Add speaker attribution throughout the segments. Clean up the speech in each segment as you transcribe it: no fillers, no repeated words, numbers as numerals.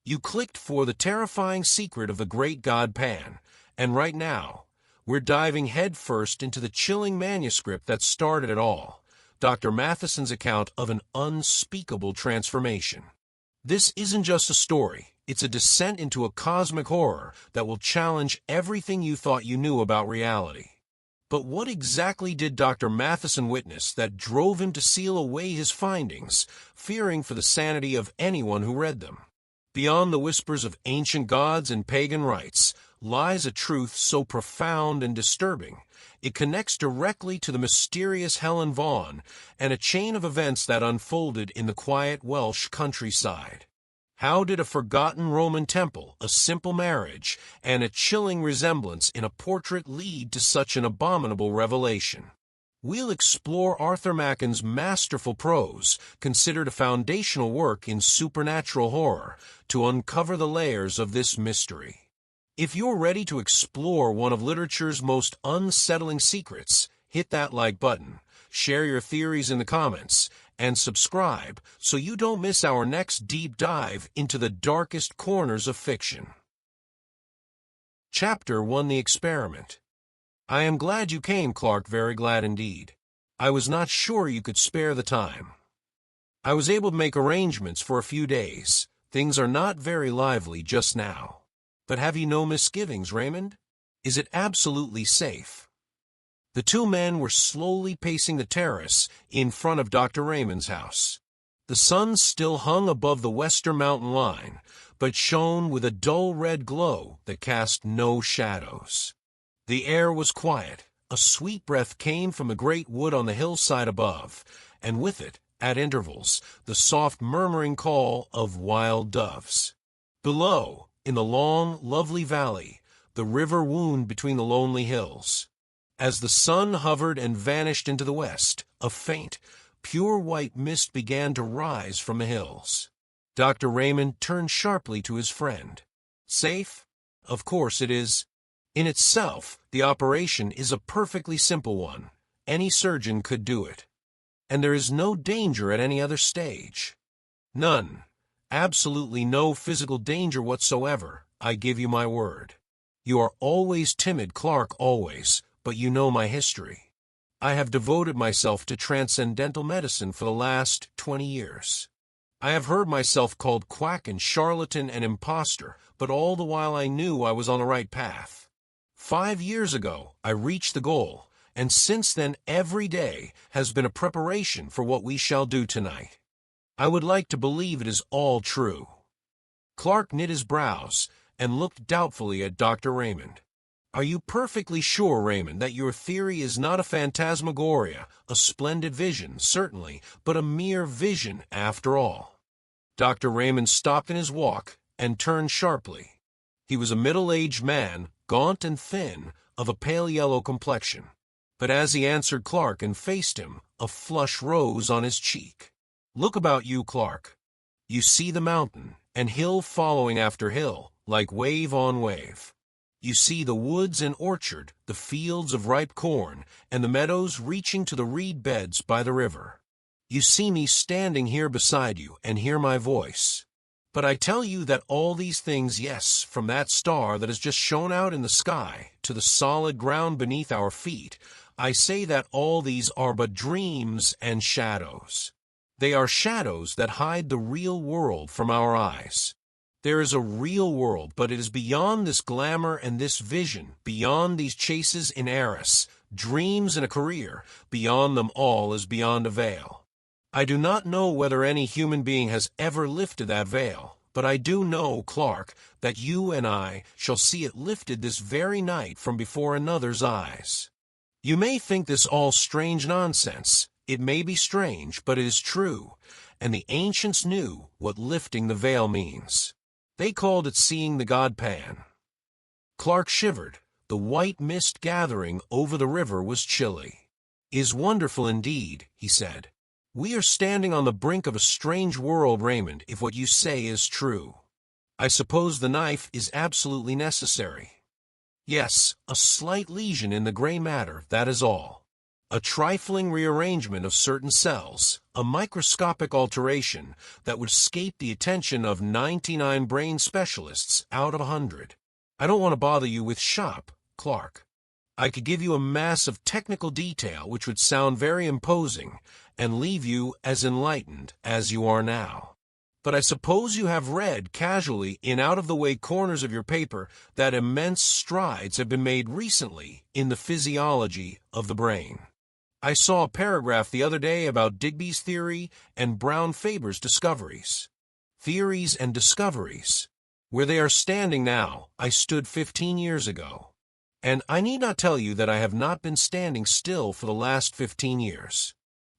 Speaker 1: You clicked for The Terrifying Secret of the Great God Pan, and right now, we're diving headfirst into the chilling manuscript that started it all, Dr. Matheson's account of an unspeakable transformation. This isn't just a story, it's a descent into a cosmic horror that will challenge everything you thought you knew about reality. But what exactly did Dr. Matheson witness that drove him to seal away his findings, fearing for the sanity of anyone who read them? Beyond the whispers of ancient gods and pagan rites lies a truth so profound and disturbing, it connects directly to the mysterious Helen Vaughan and a chain of events that unfolded in the quiet Welsh countryside. How did a forgotten Roman temple, a simple marriage, and a chilling resemblance in a portrait lead to such an abominable revelation? We'll explore Arthur Machen's masterful prose, considered a foundational work in supernatural horror, to uncover the layers of this mystery. If you're ready to explore one of literature's most unsettling secrets, hit that like button, share your theories in the comments, and subscribe so you don't miss our next deep dive into the darkest corners of fiction. Chapter 1: The Experiment. I am glad you came, Clark, very glad indeed. I was not sure you could spare the time. I was able to make arrangements for a few days. Things are not very lively just now. But have you no misgivings, Raymond? Is it absolutely safe? The two men were slowly pacing the terrace in front of Dr. Raymond's house. The sun still hung above the western mountain line, but shone with a dull red glow that cast no shadows. The air was quiet. A sweet breath came from the great wood on the hillside above, and with it, at intervals, the soft murmuring call of wild doves. Below, in the long, lovely valley, the river wound between the lonely hills. As the sun hovered and vanished into the west, a faint, pure white mist began to rise from the hills. Dr. Raymond turned sharply to his friend. Safe? Of course it is. In itself, the operation is a perfectly simple one. Any surgeon could do it. And there is no danger at any other stage. None. Absolutely no physical danger whatsoever, I give you my word. You are always timid, Clark, always, but you know my history. I have devoted myself to transcendental medicine for the last 20 years. I have heard myself called quack and charlatan and impostor, but all the while I knew I was on the right path. 5 years ago, I reached the goal, and since then every day has been a preparation for what we shall do tonight. I would like to believe it is all true. Clark knit his brows and looked doubtfully at Dr. Raymond. Are you perfectly sure, Raymond, that your theory is not a phantasmagoria, a splendid vision, certainly, but a mere vision after all? Dr. Raymond stopped in his walk and turned sharply. He was a middle-aged man, gaunt and thin, of a pale yellow complexion. But as he answered Clark and faced him, a flush rose on his cheek. Look about you, Clark. You see the mountain, and hill following after hill, like wave on wave. You see the woods and orchard, the fields of ripe corn, and the meadows reaching to the reed beds by the river. You see me standing here beside you and hear my voice. But I tell you that all these things, yes, from that star that has just shone out in the sky to the solid ground beneath our feet, I say that all these are but dreams and shadows. They are shadows that hide the real world from our eyes. There is a real world, but it is beyond this glamour and this vision, beyond these chases in Eris, dreams and a career, beyond them all is beyond a veil. I do not know whether any human being has ever lifted that veil, but I do know, Clark, that you and I shall see it lifted this very night from before another's eyes. You may think this all strange nonsense. It may be strange, but it is true, and the ancients knew what lifting the veil means. They called it seeing the god Pan. Clark shivered. The white mist gathering over the river was chilly. "Is wonderful indeed," he said. "We are standing on the brink of a strange world, Raymond, if what you say is true. I suppose the knife is absolutely necessary." "Yes, a slight lesion in the gray matter, that is all." A trifling rearrangement of certain cells, a microscopic alteration that would escape the attention of 99 brain specialists out of 100. I don't want to bother you with shop, Clark. I could give you a mass of technical detail which would sound very imposing and leave you as enlightened as you are now. But I suppose you have read casually in out-of-the-way corners of your paper that immense strides have been made recently in the physiology of the brain. I saw a paragraph the other day about Digby's theory and Brown-Faber's discoveries. Theories and discoveries. Where they are standing now, I stood 15 years ago. And I need not tell you that I have not been standing still for the last 15 years.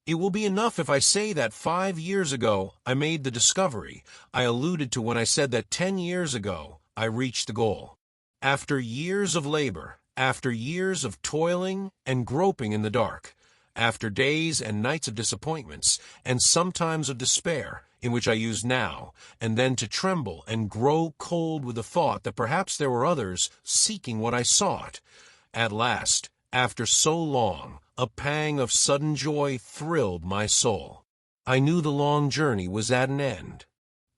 Speaker 1: It will be enough if I say that 5 years ago I made the discovery I alluded to when I said that 10 years ago I reached the goal. After years of labor, after years of toiling and groping in the dark, after days and nights of disappointments, and sometimes of despair, in which I used now and then to tremble and grow cold with the thought that perhaps there were others seeking what I sought, at last, after so long, a pang of sudden joy thrilled my soul. I knew the long journey was at an end.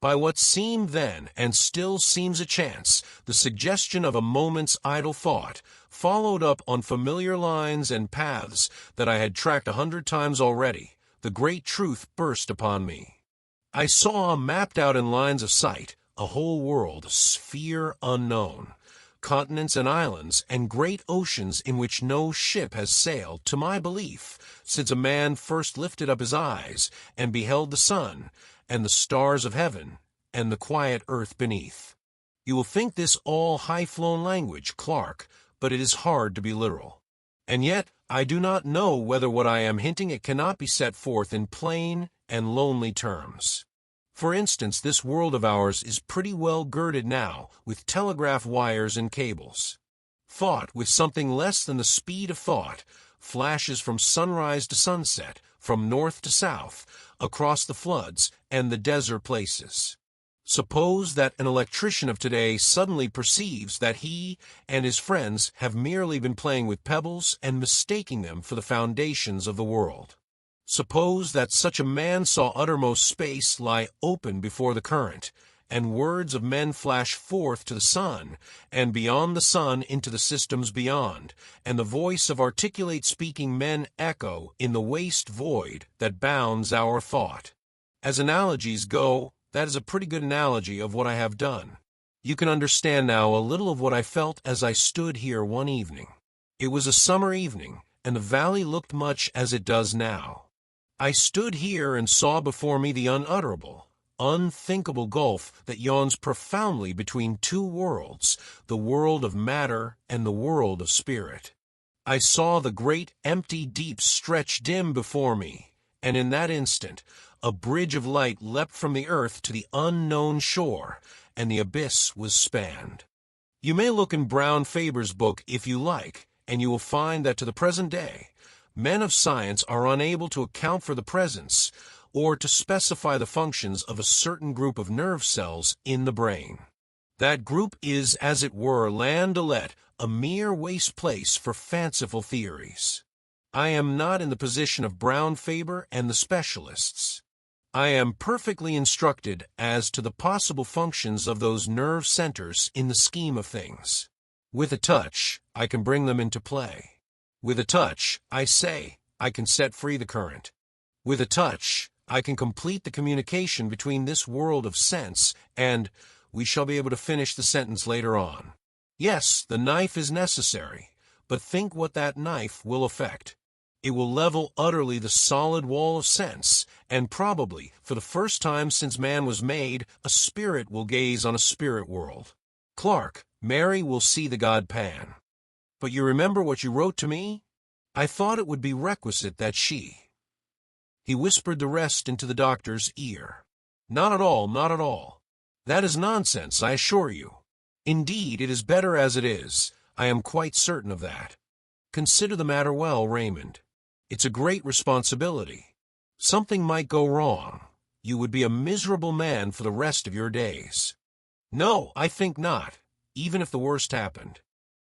Speaker 1: By what seemed then, and still seems a chance, the suggestion of a moment's idle thought, followed up on familiar lines and paths that I had tracked 100 times already, the great truth burst upon me. I saw, mapped out in lines of sight, a whole world, a sphere unknown, continents and islands, and great oceans in which no ship has sailed, to my belief, since a man first lifted up his eyes and beheld the sun, and the stars of heaven, and the quiet earth beneath. You will think this all high-flown language, Clark, but it is hard to be literal. And yet, I do not know whether what I am hinting at cannot be set forth in plain and lonely terms. For instance, this world of ours is pretty well girded now with telegraph wires and cables. Thought, with something less than the speed of thought, flashes from sunrise to sunset, from north to south, across the floods and the desert places. Suppose that an electrician of today suddenly perceives that he and his friends have merely been playing with pebbles and mistaking them for the foundations of the world. Suppose that such a man saw uttermost space lie open before the current, and words of men flash forth to the sun, and beyond the sun into the systems beyond, and the voice of articulate speaking men echo in the waste void that bounds our thought. As analogies go, that is a pretty good analogy of what I have done. You can understand now a little of what I felt as I stood here one evening. It was a summer evening, and the valley looked much as it does now. I stood here and saw before me the unutterable, unthinkable gulf that yawns profoundly between two worlds, the world of matter and the world of spirit. I saw the great empty deep stretch dim before me, and in that instant a bridge of light leapt from the earth to the unknown shore, and the abyss was spanned. You may look in Brown-Faber's book if you like, and you will find that to the present day, men of science are unable to account for the presence or to specify the functions of a certain group of nerve cells in the brain. That group is, as it were, land-alet, a mere waste place for fanciful theories. I am not in the position of Brown-Faber and the specialists. I am perfectly instructed as to the possible functions of those nerve centers in the scheme of things. With a touch, I can bring them into play. With a touch, I say, I can set free the current. With a touch, I can complete the communication between this world of sense and, we shall be able to finish the sentence later on. Yes, the knife is necessary, but think what that knife will effect. It will level utterly the solid wall of sense, and probably, for the first time since man was made, a spirit will gaze on a spirit world. Clark, Mary will see the god Pan. But you remember what you wrote to me? I thought it would be requisite that she... He whispered the rest into the doctor's ear. Not at all, not at all. That is nonsense, I assure you. Indeed, it is better as it is. I am quite certain of that. Consider the matter well, Raymond. It's a great responsibility. Something might go wrong. You would be a miserable man for the rest of your days. No, I think not, even if the worst happened.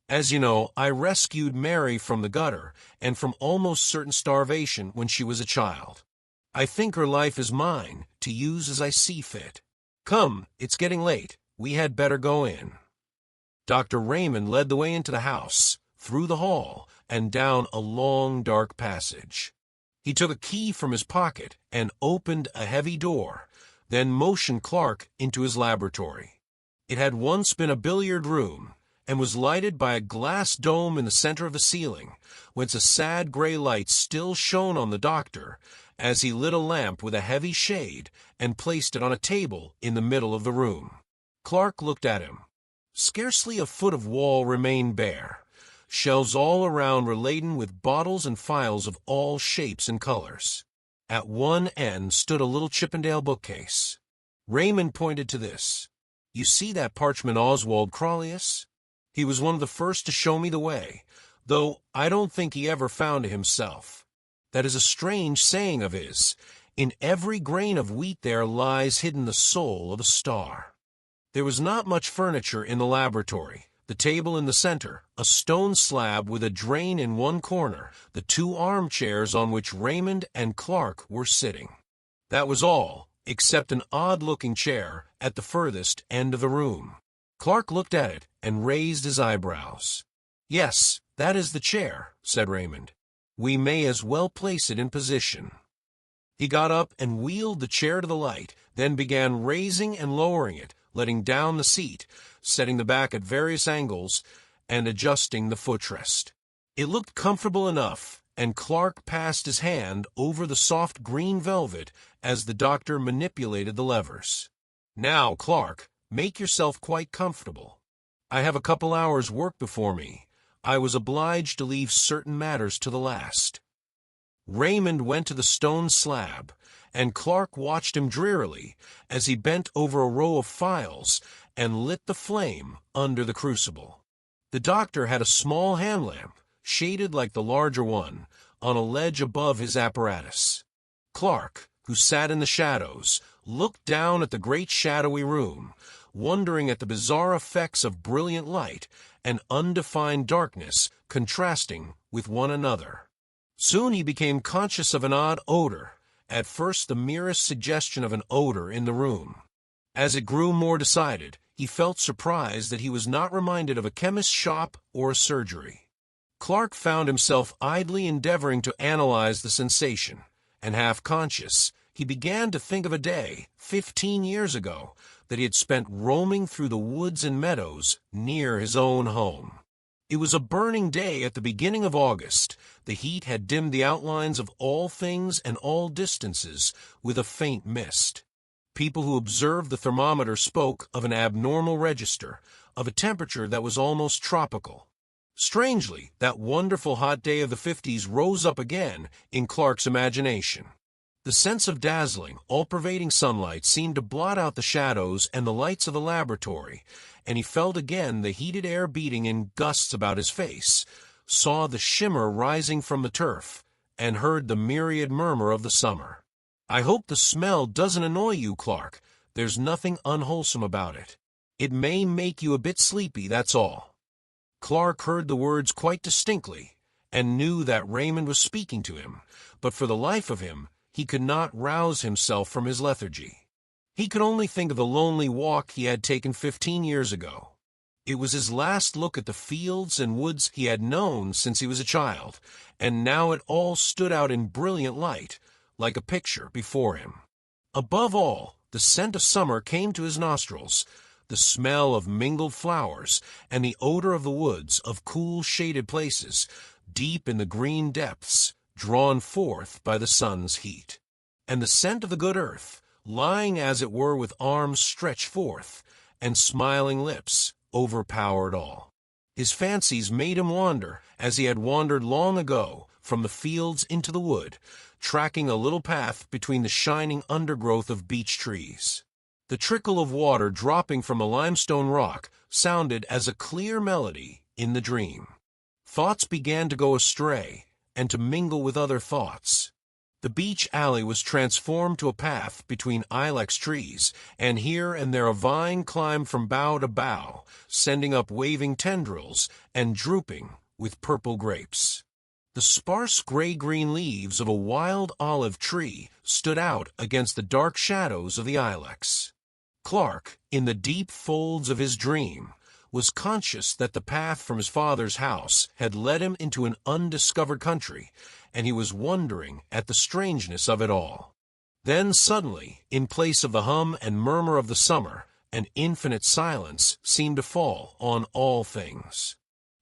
Speaker 1: As you know, I rescued Mary from the gutter and from almost certain starvation when she was a child. I think her life is mine, to use as I see fit. Come, it's getting late. We had better go in." Dr. Raymond led the way into the house, through the hall, and down a long, dark passage. He took a key from his pocket and opened a heavy door, then motioned Clark into his laboratory. It had once been a billiard room, and was lighted by a glass dome in the center of the ceiling, whence a sad gray light still shone on the doctor as he lit a lamp with a heavy shade and placed it on a table in the middle of the room. Clark looked at him. Scarcely a foot of wall remained bare. Shelves all around were laden with bottles and phials of all shapes and colors. At one end stood a little Chippendale bookcase. Raymond pointed to this. "You see that parchment Oswald Crollius? He was one of the first to show me the way, though I don't think he ever found it himself. That is a strange saying of his. In every grain of wheat there lies hidden the soul of a star." There was not much furniture in the laboratory. The table in the center, a stone slab with a drain in one corner, the two armchairs on which Raymond and Clark were sitting. That was all, except an odd-looking chair at the furthest end of the room. Clark looked at it and raised his eyebrows. "Yes, that is the chair," said Raymond. "We may as well place it in position." He got up and wheeled the chair to the light, then began raising and lowering it, letting down the seat, setting the back at various angles, and adjusting the footrest. It looked comfortable enough, and Clark passed his hand over the soft green velvet as the doctor manipulated the levers. "Now, Clark, make yourself quite comfortable. I have a couple hours' work before me. I was obliged to leave certain matters to the last." Raymond went to the stone slab, and Clark watched him drearily as he bent over a row of phials and lit the flame under the crucible. The doctor had a small hand lamp, shaded like the larger one, on a ledge above his apparatus. Clark, who sat in the shadows, looked down at the great shadowy room, wondering at the bizarre effects of brilliant light and undefined darkness contrasting with one another. Soon he became conscious of an odd odor, at first the merest suggestion of an odor in the room. As it grew more decided, he felt surprised that he was not reminded of a chemist's shop or a surgery. Clark found himself idly endeavoring to analyze the sensation, and half-conscious, he began to think of a day, 15 years ago, that he had spent roaming through the woods and meadows near his own home. It was a burning day at the beginning of August. The heat had dimmed the outlines of all things and all distances with a faint mist. People who observed the thermometer spoke of an abnormal register, of a temperature that was almost tropical. Strangely, that wonderful hot day of the 50s rose up again in Clark's imagination. The sense of dazzling, all-pervading sunlight seemed to blot out the shadows and the lights of the laboratory, and he felt again the heated air beating in gusts about his face, saw the shimmer rising from the turf, and heard the myriad murmur of the summer. "I hope the smell doesn't annoy you, Clark. There's nothing unwholesome about it. It may make you a bit sleepy, that's all." Clark heard the words quite distinctly, and knew that Raymond was speaking to him, but for the life of him, he could not rouse himself from his lethargy. He could only think of the lonely walk he had taken 15 years ago. It was his last look at the fields and woods he had known since he was a child, and now it all stood out in brilliant light, like a picture before him. Above all, the scent of summer came to his nostrils, the smell of mingled flowers, and the odor of the woods, of cool shaded places, deep in the green depths, drawn forth by the sun's heat. And the scent of the good earth, lying as it were with arms stretched forth, and smiling lips, overpowered all. His fancies made him wander, as he had wandered long ago, from the fields into the wood, tracking a little path between the shining undergrowth of beech trees. The trickle of water dropping from a limestone rock sounded as a clear melody in the dream. Thoughts began to go astray, and to mingle with other thoughts. The beach alley was transformed to a path between ilex trees, and here and there a vine climbed from bough to bough, sending up waving tendrils and drooping with purple grapes. The sparse gray-green leaves of a wild olive tree stood out against the dark shadows of the ilex. Clark, in the deep folds of his dream, was conscious that the path from his father's house had led him into an undiscovered country, and he was wondering at the strangeness of it all. Then suddenly, in place of the hum and murmur of the summer, an infinite silence seemed to fall on all things.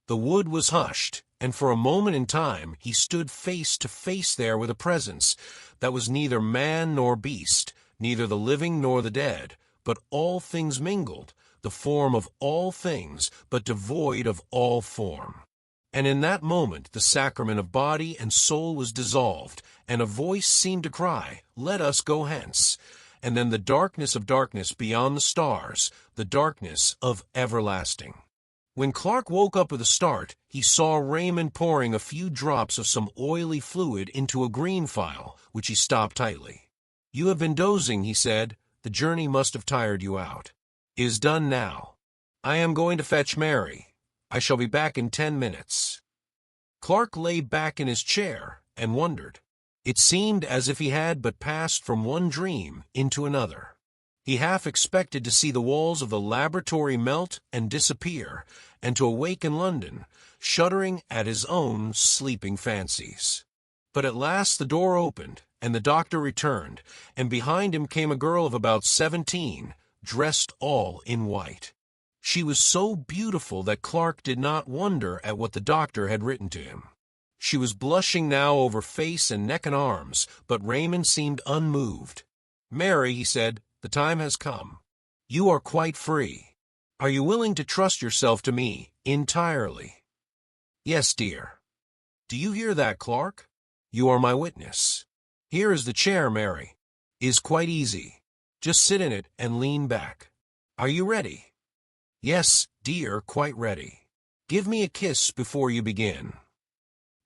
Speaker 1: The wood was hushed, and for a moment in time he stood face to face there with a presence that was neither man nor beast, neither the living nor the dead, but all things mingled, the form of all things, but devoid of all form. And in that moment the sacrament of body and soul was dissolved, and a voice seemed to cry, "Let us go hence." And then the darkness of darkness beyond the stars, the darkness of everlasting. When Clark woke up with a start, he saw Raymond pouring a few drops of some oily fluid into a green phial, which he stopped tightly. "You have been dozing," he said. "The journey must have tired you out. It is done now. I am going to fetch Mary. I shall be back in 10 minutes. Clark lay back in his chair and wondered. It seemed as if he had but passed from one dream into another. He half expected to see the walls of the laboratory melt and disappear, and to awake in London, shuddering at his own sleeping fancies. But at last the door opened, and the doctor returned, and behind him came a girl of about 17, dressed all in white. She was so beautiful that Clark did not wonder at what the doctor had written to him. She was blushing now over face and neck and arms, but Raymond seemed unmoved. "Mary," he said, "the time has come. You are quite free. Are you willing to trust yourself to me entirely?" "Yes, dear." "Do you hear that, Clark? You are my witness. Here is the chair, Mary. It is quite easy. Just sit in it and lean back. Are you ready?" "Yes, dear, quite ready. Give me a kiss before you begin."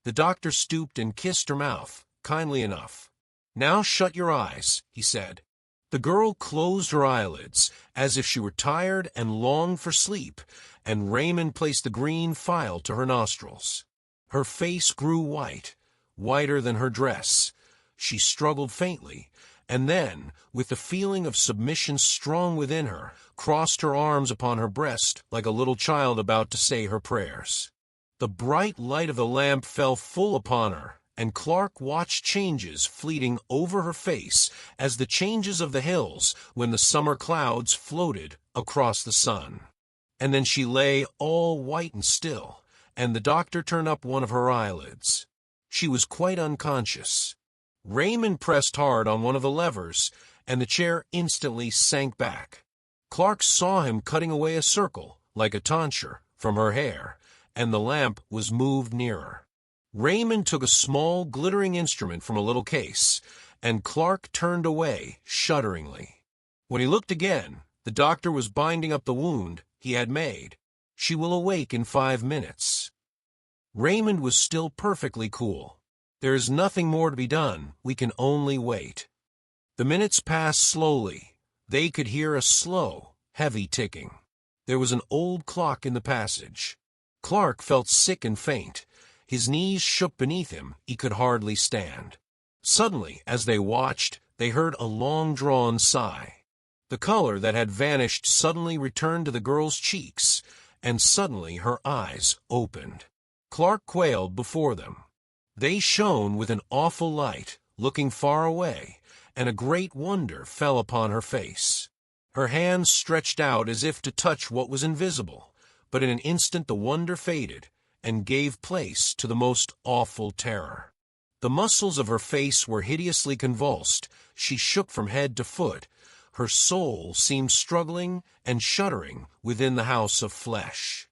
Speaker 1: The doctor stooped and kissed her mouth, kindly enough. "Now shut your eyes," he said. The girl closed her eyelids, as if she were tired and longed for sleep, and Raymond placed the green phial to her nostrils. Her face grew white, whiter than her dress. She struggled faintly, and then, with the feeling of submission strong within her, crossed her arms upon her breast like a little child about to say her prayers. The bright light of the lamp fell full upon her, and Clark watched changes fleeting over her face as the changes of the hills when the summer clouds floated across the sun. And then she lay all white and still, and the doctor turned up one of her eyelids. She was quite unconscious. Raymond pressed hard on one of the levers, and the chair instantly sank back. Clark saw him cutting away a circle, like a tonsure, from her hair, and the lamp was moved nearer. Raymond took a small, glittering instrument from a little case, and Clark turned away, shudderingly. When he looked again, the doctor was binding up the wound he had made. "She will awake in 5 minutes." Raymond was still perfectly cool. "There is nothing more to be done. We can only wait." The minutes passed slowly. They could hear a slow, heavy ticking. There was an old clock in the passage. Clark felt sick and faint. His knees shook beneath him. He could hardly stand. Suddenly, as they watched, they heard a long-drawn sigh. The color that had vanished suddenly returned to the girl's cheeks, and suddenly her eyes opened. Clark quailed before them. They shone with an awful light, looking far away, and a great wonder fell upon her face. Her hands stretched out as if to touch what was invisible, but in an instant the wonder faded, and gave place to the most awful terror. The muscles of her face were hideously convulsed. She shook from head to foot. Her soul seemed struggling and shuddering within the house of flesh.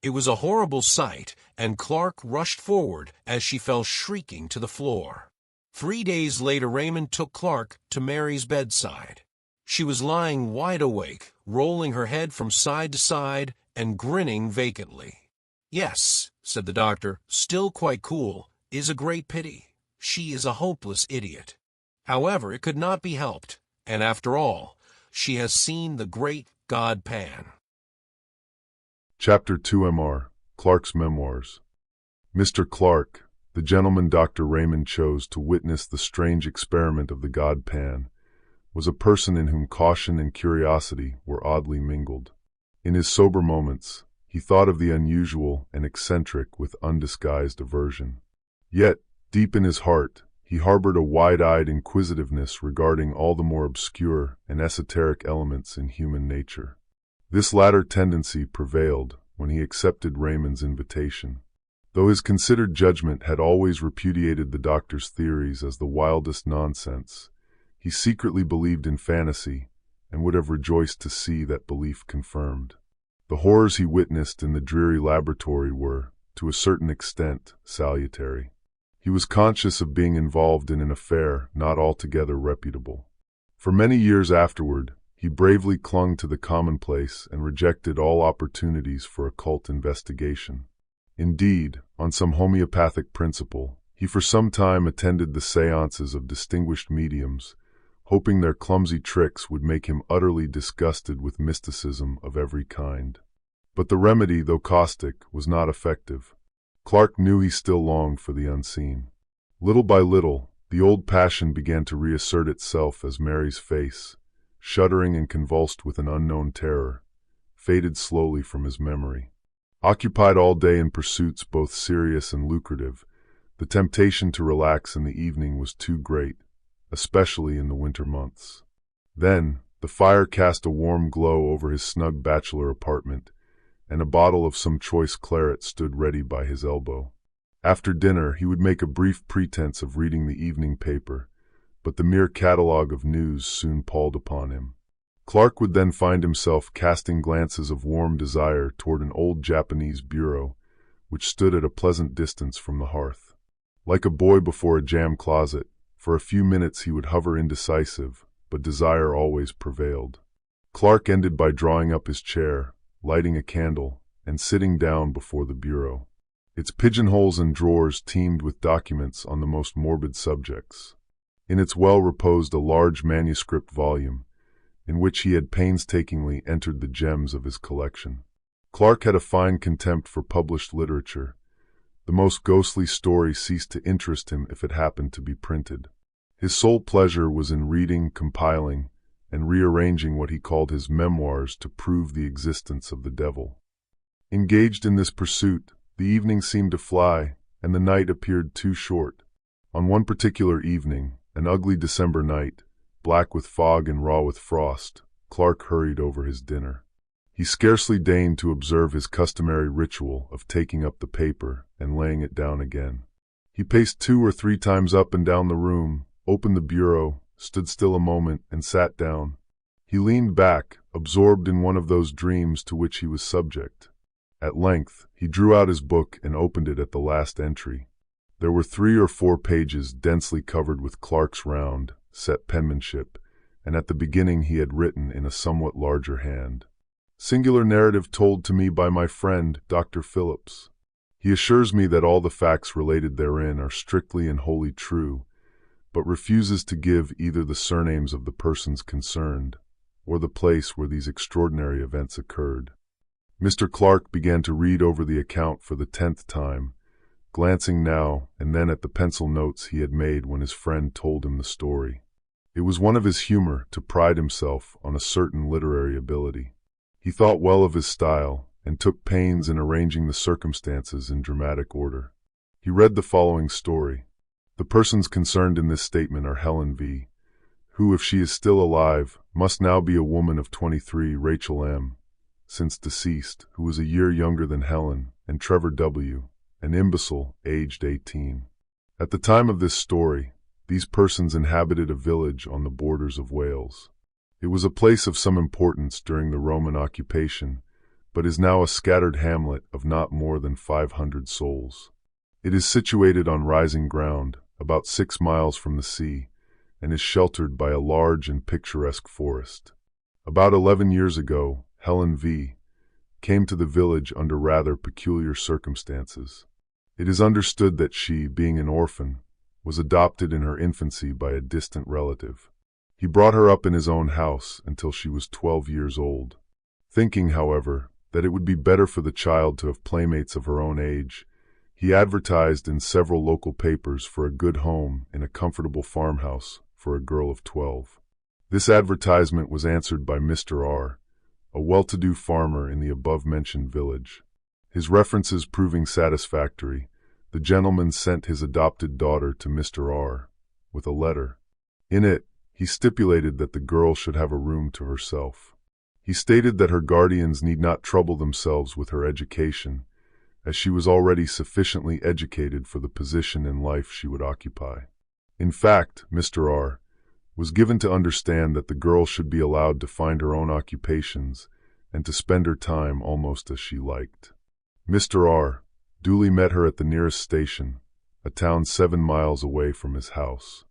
Speaker 1: It was a horrible sight, and Clark rushed forward as she fell shrieking to the floor. 3 days later Raymond took Clark to Mary's bedside. She was lying wide awake, rolling her head from side to side and grinning vacantly. "Yes," said the doctor, still quite cool, "is a great pity. she is a hopeless idiot. However, it could not be helped, and after all, she has seen the great god Pan.
Speaker 2: Chapter 2 Clarke's Memoirs. Mr. Clarke, the gentleman Dr. Raymond chose to witness the strange experiment of the god Pan, was a person in whom caution and curiosity were oddly mingled. In his sober moments, he thought of the unusual and eccentric with undisguised aversion. Yet, deep in his heart, he harbored a wide-eyed inquisitiveness regarding all the more obscure and esoteric elements in human nature. This latter tendency prevailed when he accepted Raymond's invitation. Though his considered judgment had always repudiated the doctor's theories as the wildest nonsense, he secretly believed in fantasy and would have rejoiced to see that belief confirmed. The horrors he witnessed in the dreary laboratory were, to a certain extent, salutary. He was conscious of being involved in an affair not altogether reputable. For many years afterward, he bravely clung to the commonplace and rejected all opportunities for occult investigation. Indeed, on some homeopathic principle, he for some time attended the séances of distinguished mediums, hoping their clumsy tricks would make him utterly disgusted with mysticism of every kind. But the remedy, though caustic, was not effective. Clarke knew he still longed for the unseen. Little by little, the old passion began to reassert itself as Mary's face, shuddering and convulsed with an unknown terror, faded slowly from his memory. Occupied all day in pursuits both serious and lucrative, the temptation to relax in the evening was too great, especially in the winter months. Then, the fire cast a warm glow over his snug bachelor apartment, and a bottle of some choice claret stood ready by his elbow. After dinner, he would make a brief pretense of reading the evening paper, but the mere catalogue of news soon palled upon him. Clarke would then find himself casting glances of warm desire toward an old Japanese bureau, which stood at a pleasant distance from the hearth. Like a boy before a jam closet, for a few minutes he would hover indecisive, but desire always prevailed. Clarke ended by drawing up his chair, lighting a candle, and sitting down before the bureau. Its pigeonholes and drawers teemed with documents on the most morbid subjects. In its well reposed a large manuscript volume, in which he had painstakingly entered the gems of his collection. Clarke had a fine contempt for published literature. The most ghostly story ceased to interest him if it happened to be printed. His sole pleasure was in reading, compiling, and rearranging what he called his memoirs to prove the existence of the devil. Engaged in this pursuit, the evening seemed to fly, and the night appeared too short. On one particular evening, an ugly December night, black with fog and raw with frost, Clarke hurried over his dinner. He scarcely deigned to observe his customary ritual of taking up the paper and laying it down again. He paced 2 or 3 times up and down the room, opened the bureau, stood still a moment, and sat down. He leaned back, absorbed in one of those dreams to which he was subject. At length, he drew out his book and opened it at the last entry. There were 3 or 4 pages densely covered with Clarke's round, set penmanship, and at the beginning he had written in a somewhat larger hand, "Singular narrative told to me by my friend, Dr. Phillips. He assures me that all the facts related therein are strictly and wholly true, but refuses to give either the surnames of the persons concerned, or the place where these extraordinary events occurred." Mr. Clarke began to read over the account for the 10th time, glancing now and then at the pencil notes he had made when his friend told him the story. It was one of his humor to pride himself on a certain literary ability. He thought well of his style, and took pains in arranging the circumstances in dramatic order. He read the following story. The persons concerned in this statement are Helen V., who, if she is still alive, must now be a woman of 23, Rachel M., since deceased, who was a year younger than Helen, and Trevor W., an imbecile, aged 18. At the time of this story, these persons inhabited a village on the borders of Wales. It was a place of some importance during the Roman occupation, but is now a scattered hamlet of not more than 500 souls. It is situated on rising ground, about 6 miles from the sea, and is sheltered by a large and picturesque forest. About 11 years ago, Helen V. came to the village under rather peculiar circumstances. It is understood that she, being an orphan, was adopted in her infancy by a distant relative. He brought her up in his own house until she was 12 years old. Thinking, however, that it would be better for the child to have playmates of her own age, he advertised in several local papers for a good home in a comfortable farmhouse for a girl of 12. This advertisement was answered by Mr. R., a well-to-do farmer in the above-mentioned village. His references proving satisfactory, the gentleman sent his adopted daughter to Mr. R. with a letter. In it, he stipulated that the girl should have a room to herself. He stated that her guardians need not trouble themselves with her education, as she was already sufficiently educated for the position in life she would occupy. In fact, Mr. R. was given to understand that the girl should be allowed to find her own occupations and to spend her time almost as she liked. Mr. R. duly met her at the nearest station, a town 7 miles away from his house.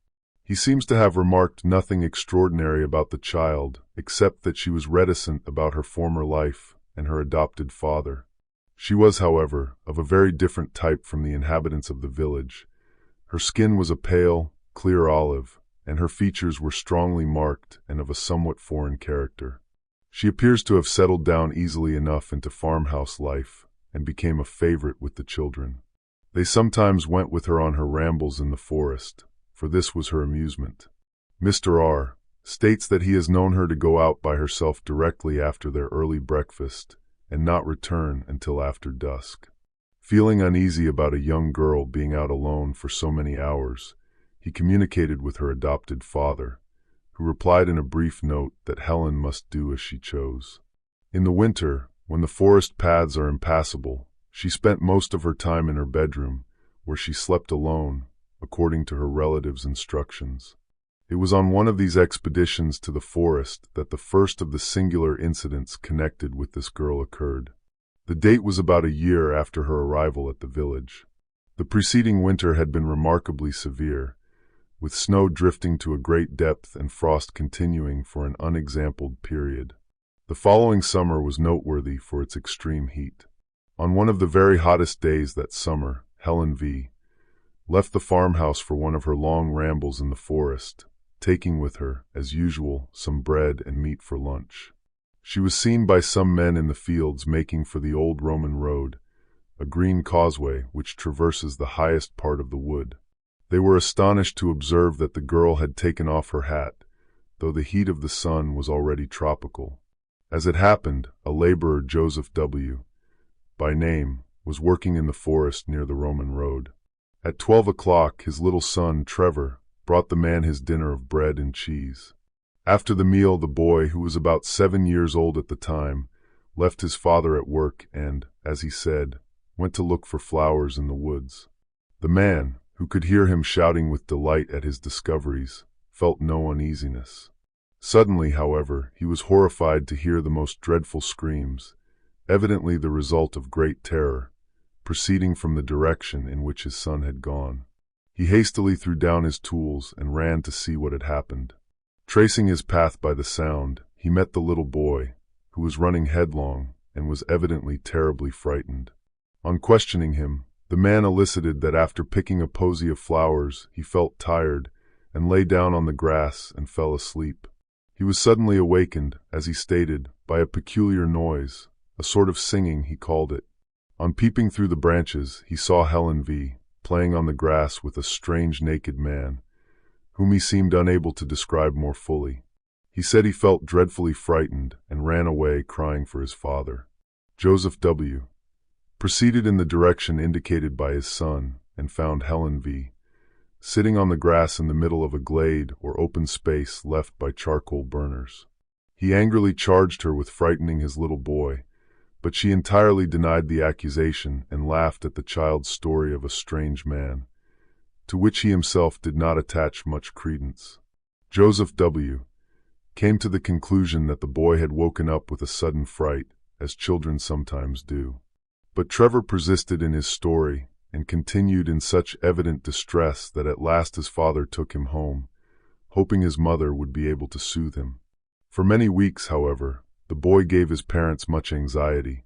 Speaker 2: He seems to have remarked nothing extraordinary about the child, except that she was reticent about her former life and her adopted father. She was, however, of a very different type from the inhabitants of the village. Her skin was a pale, clear olive, and her features were strongly marked and of a somewhat foreign character. She appears to have settled down easily enough into farmhouse life and became a favorite with the children. They sometimes went with her on her rambles in the forest, for this was her amusement. Mr. R. states that he has known her to go out by herself directly after their early breakfast and not return until after dusk. Feeling uneasy about a young girl being out alone for so many hours, he communicated with her adopted father, who replied in a brief note that Helen must do as she chose. In the winter, when the forest paths are impassable, she spent most of her time in her bedroom, where she slept alone, according to her relatives' instructions. It was on one of these expeditions to the forest that the first of the singular incidents connected with this girl occurred. The date was about a year after her arrival at the village. The preceding winter had been remarkably severe, with snow drifting to a great depth and frost continuing for an unexampled period. The following summer was noteworthy for its extreme heat. On one of the very hottest days that summer, Helen V. left the farmhouse for one of her long rambles in the forest, taking with her, as usual, some bread and meat for lunch. She was seen by some men in the fields making for the old Roman road, a green causeway which traverses the highest part of the wood. They were astonished to observe that the girl had taken off her hat, though the heat of the sun was already tropical. As it happened, a laborer, Joseph W., by name, was working in the forest near the Roman road. At 12 o'clock, his little son, Trevor, brought the man his dinner of bread and cheese. After the meal, the boy, who was about 7 years old at the time, left his father at work and, as he said, went to look for flowers in the woods. The man, who could hear him shouting with delight at his discoveries, felt no uneasiness. Suddenly, however, he was horrified to hear the most dreadful screams, evidently the result of great terror, proceeding from the direction in which his son had gone. He hastily threw down his tools and ran to see what had happened. Tracing his path by the sound, he met the little boy, who was running headlong and was evidently terribly frightened. On questioning him, the man elicited that after picking a posy of flowers, he felt tired and lay down on the grass and fell asleep. He was suddenly awakened, as he stated, by a peculiar noise, a sort of singing he called it. On peeping through the branches, he saw Helen V. playing on the grass with a strange naked man, whom he seemed unable to describe more fully. He said he felt dreadfully frightened and ran away crying for his father. Joseph W. proceeded in the direction indicated by his son and found Helen V. sitting on the grass in the middle of a glade or open space left by charcoal burners. He angrily charged her with frightening his little boy, but she entirely denied the accusation and laughed at the child's story of a strange man, to which he himself did not attach much credence. Joseph W. came to the conclusion that the boy had woken up with a sudden fright, as children sometimes do. But Trevor persisted in his story and continued in such evident distress that at last his father took him home, hoping his mother would be able to soothe him. For many weeks, however, the boy gave his parents much anxiety.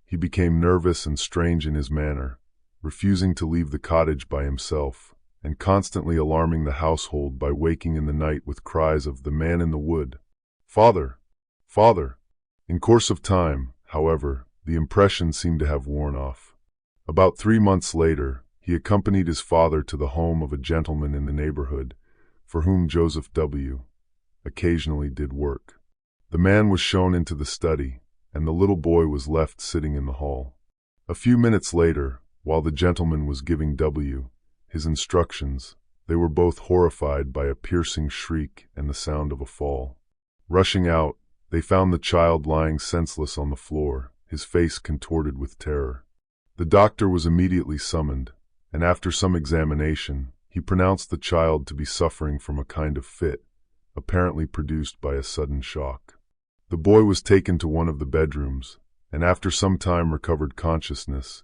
Speaker 2: He became nervous and strange in his manner, refusing to leave the cottage by himself, and constantly alarming the household by waking in the night with cries of "the man in the wood! Father! Father!" In course of time, however, the impression seemed to have worn off. About 3 months later, he accompanied his father to the home of a gentleman in the neighborhood, for whom Joseph W. occasionally did work. The man was shown into the study, and the little boy was left sitting in the hall. A few minutes later, while the gentleman was giving W. his instructions, they were both horrified by a piercing shriek and the sound of a fall. Rushing out, they found the child lying senseless on the floor, his face contorted with terror. The doctor was immediately summoned, and after some examination, he pronounced the child to be suffering from a kind of fit, apparently produced by a sudden shock. The boy was taken to one of the bedrooms, and after some time recovered consciousness,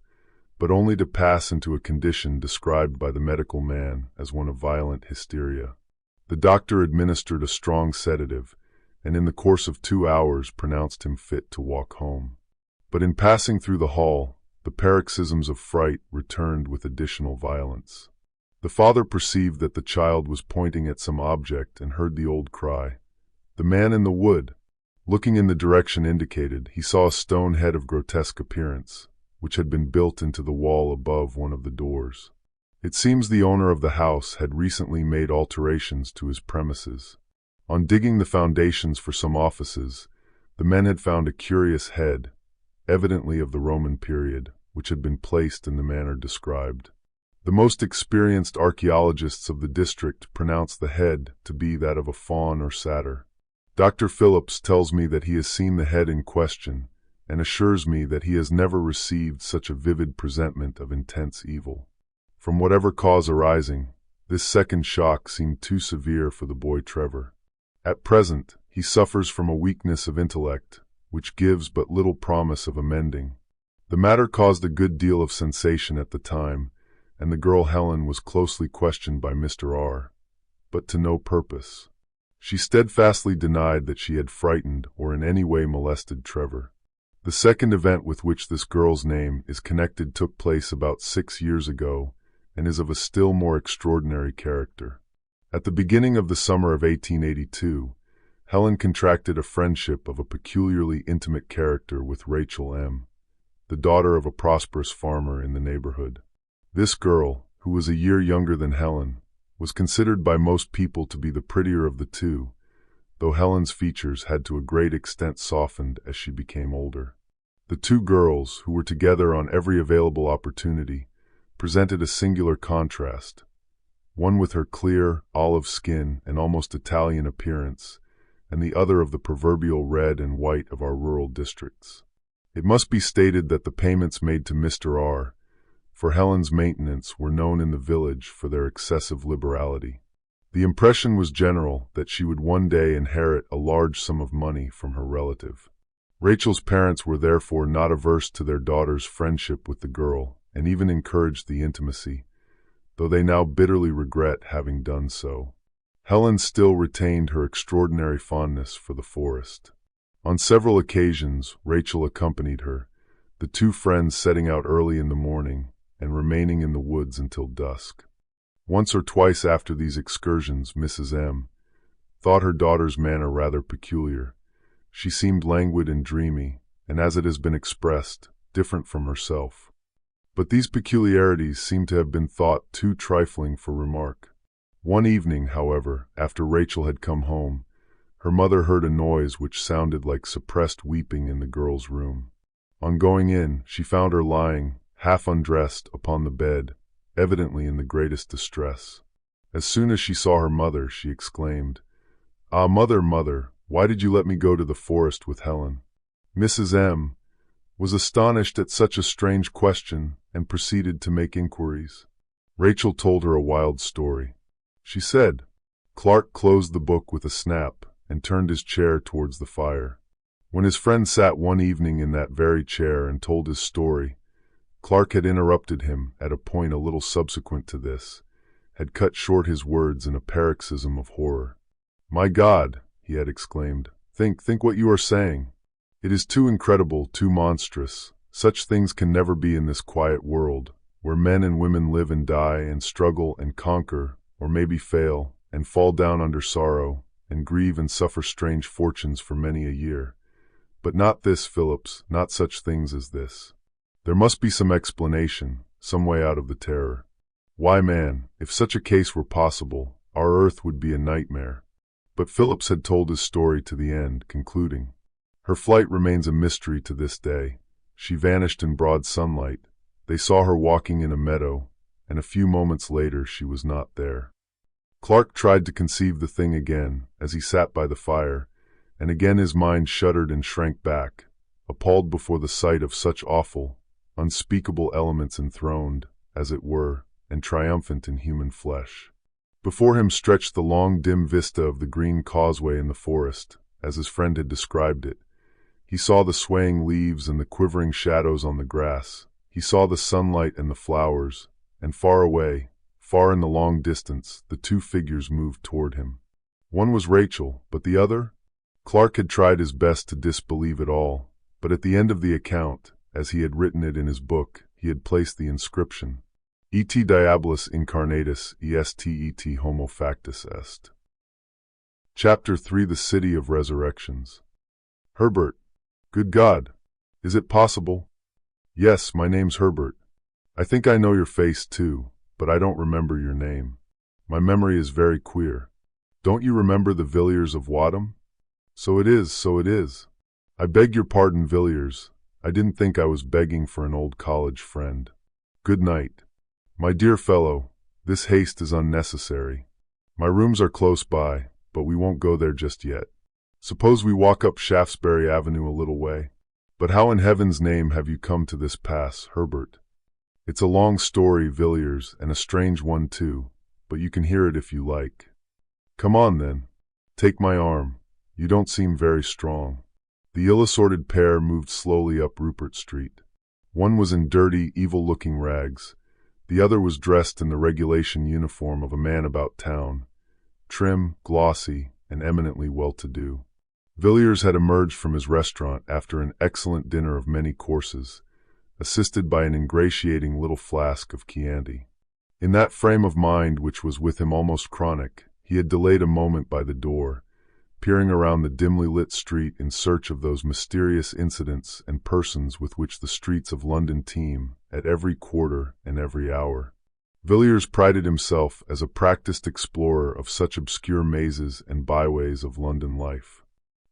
Speaker 2: but only to pass into a condition described by the medical man as one of violent hysteria. The doctor administered a strong sedative, and in the course of 2 hours pronounced him fit to walk home. But in passing through the hall, the paroxysms of fright returned with additional violence. The father perceived that the child was pointing at some object and heard the old cry, "The man in the wood!" Looking in the direction indicated, he saw a stone head of grotesque appearance, which had been built into the wall above one of the doors. It seems the owner of the house had recently made alterations to his premises. On digging the foundations for some offices, the men had found a curious head, evidently of the Roman period, which had been placed in the manner described. The most experienced archaeologists of the district pronounce the head to be that of a faun or satyr. Dr. Phillips tells me that he has seen the head in question, and assures me that he has never received such a vivid presentment of intense evil. From whatever cause arising, this second shock seemed too severe for the boy Trevor. At present, he suffers from a weakness of intellect, which gives but little promise of amending. The matter caused a good deal of sensation at the time, and the girl Helen was closely questioned by Mr. R., but to no purpose. She steadfastly denied that she had frightened or in any way molested Trevor. The second event with which this girl's name is connected took place about 6 years ago and is of a still more extraordinary character. At the beginning of the summer of 1882, Helen contracted a friendship of a peculiarly intimate character with Rachel M., the daughter of a prosperous farmer in the neighborhood. This girl, who was a year younger than Helen, was considered by most people to be the prettier of the two, though Helen's features had to a great extent softened as she became older. The two girls, who were together on every available opportunity, presented a singular contrast, one with her clear, olive skin and almost Italian appearance, and the other of the proverbial red and white of our rural districts. It must be stated that the payments made to Mr. R. for Helen's maintenance were known in the village for their excessive liberality. The impression was general that she would one day inherit a large sum of money from her relative. Rachel's parents were therefore not averse to their daughter's friendship with the girl, and even encouraged the intimacy, though they now bitterly regret having done so. Helen still retained her extraordinary fondness for the forest. On several occasions, Rachel accompanied her, the two friends setting out early in the morning and remaining in the woods until dusk. Once or twice after these excursions, Mrs. M. thought her daughter's manner rather peculiar. She seemed languid and dreamy, and as it has been expressed, different from herself. But these peculiarities seem to have been thought too trifling for remark. One evening, however, after Rachel had come home, her mother heard a noise which sounded like suppressed weeping in the girl's room. On going in, she found her lying, half undressed, upon the bed, evidently in the greatest distress. As soon as she saw her mother, she exclaimed, "Ah, mother, mother, why did you let me go to the forest with Helen?" Mrs. M. was astonished at such a strange question and proceeded to make inquiries. Rachel told her a wild story. She said, Clark closed the book with a snap and turned his chair towards the fire. When his friend sat one evening in that very chair and told his story, Clark had interrupted him at a point a little subsequent to this, had cut short his words in a paroxysm of horror. "My God," he had exclaimed, think what you are saying. It is too incredible, too monstrous. Such things can never be in this quiet world. where men and women live and die and struggle and conquer, or maybe fail, and fall down under sorrow, and grieve and suffer strange fortunes for many a year. But not this, Phillips, not such things as this. There must be some explanation, some way out of the terror. Why, man, if such a case were possible, our Earth would be a nightmare. But Phillips had told his story to the end, concluding, "Her flight remains a mystery to this day. She vanished in broad sunlight. They saw her walking in a meadow, and a few moments later she was not there." Clark tried to conceive the thing again as he sat by the fire, and again his mind shuddered and shrank back, appalled before the sight of such awful, unspeakable elements enthroned, as it were, and triumphant in human flesh. Before him stretched the long dim vista of the green causeway in the forest, as his friend had described it. He saw the swaying leaves and the quivering shadows on the grass. He saw the sunlight and the flowers, and far away, far in the long distance, the two figures moved toward him. One was Rachel, but the other? Clark had tried his best to disbelieve it all, but at the end of the account, as he had written it in his book, he had placed the inscription, Et diabolus incarnatus est et homo factus est. Chapter 3: The City of Resurrections. Herbert. Good God! Is it possible? Yes, my name's Herbert. I think I know your face too, but I don't remember your name. My memory is very queer. Don't you remember the Villiers of Wadham? So it is, so it is. I beg your pardon, Villiers. I didn't think I was begging for an old college friend. Good night. My dear fellow, this haste is unnecessary. My rooms are close by, but we won't go there just yet. Suppose we walk up Shaftesbury Avenue a little way. But how in heaven's name have you come to this pass, Herbert? It's a long story, Villiers, and a strange one too, but you can hear it if you like. Come on, then. Take my arm. You don't seem very strong. The ill-assorted pair moved slowly up Rupert Street. One was in dirty, evil-looking rags. The other was dressed in the regulation uniform of a man about town, trim, glossy, and eminently well-to-do. Villiers had emerged from his restaurant after an excellent dinner of many courses, assisted by an ingratiating little flask of Chianti. In that frame of mind which was with him almost chronic, he had delayed a moment by the door, peering around the dimly lit street in search of those mysterious incidents and persons with which the streets of London teem at every quarter and every hour. Villiers prided himself as a practiced explorer of such obscure mazes and byways of London life.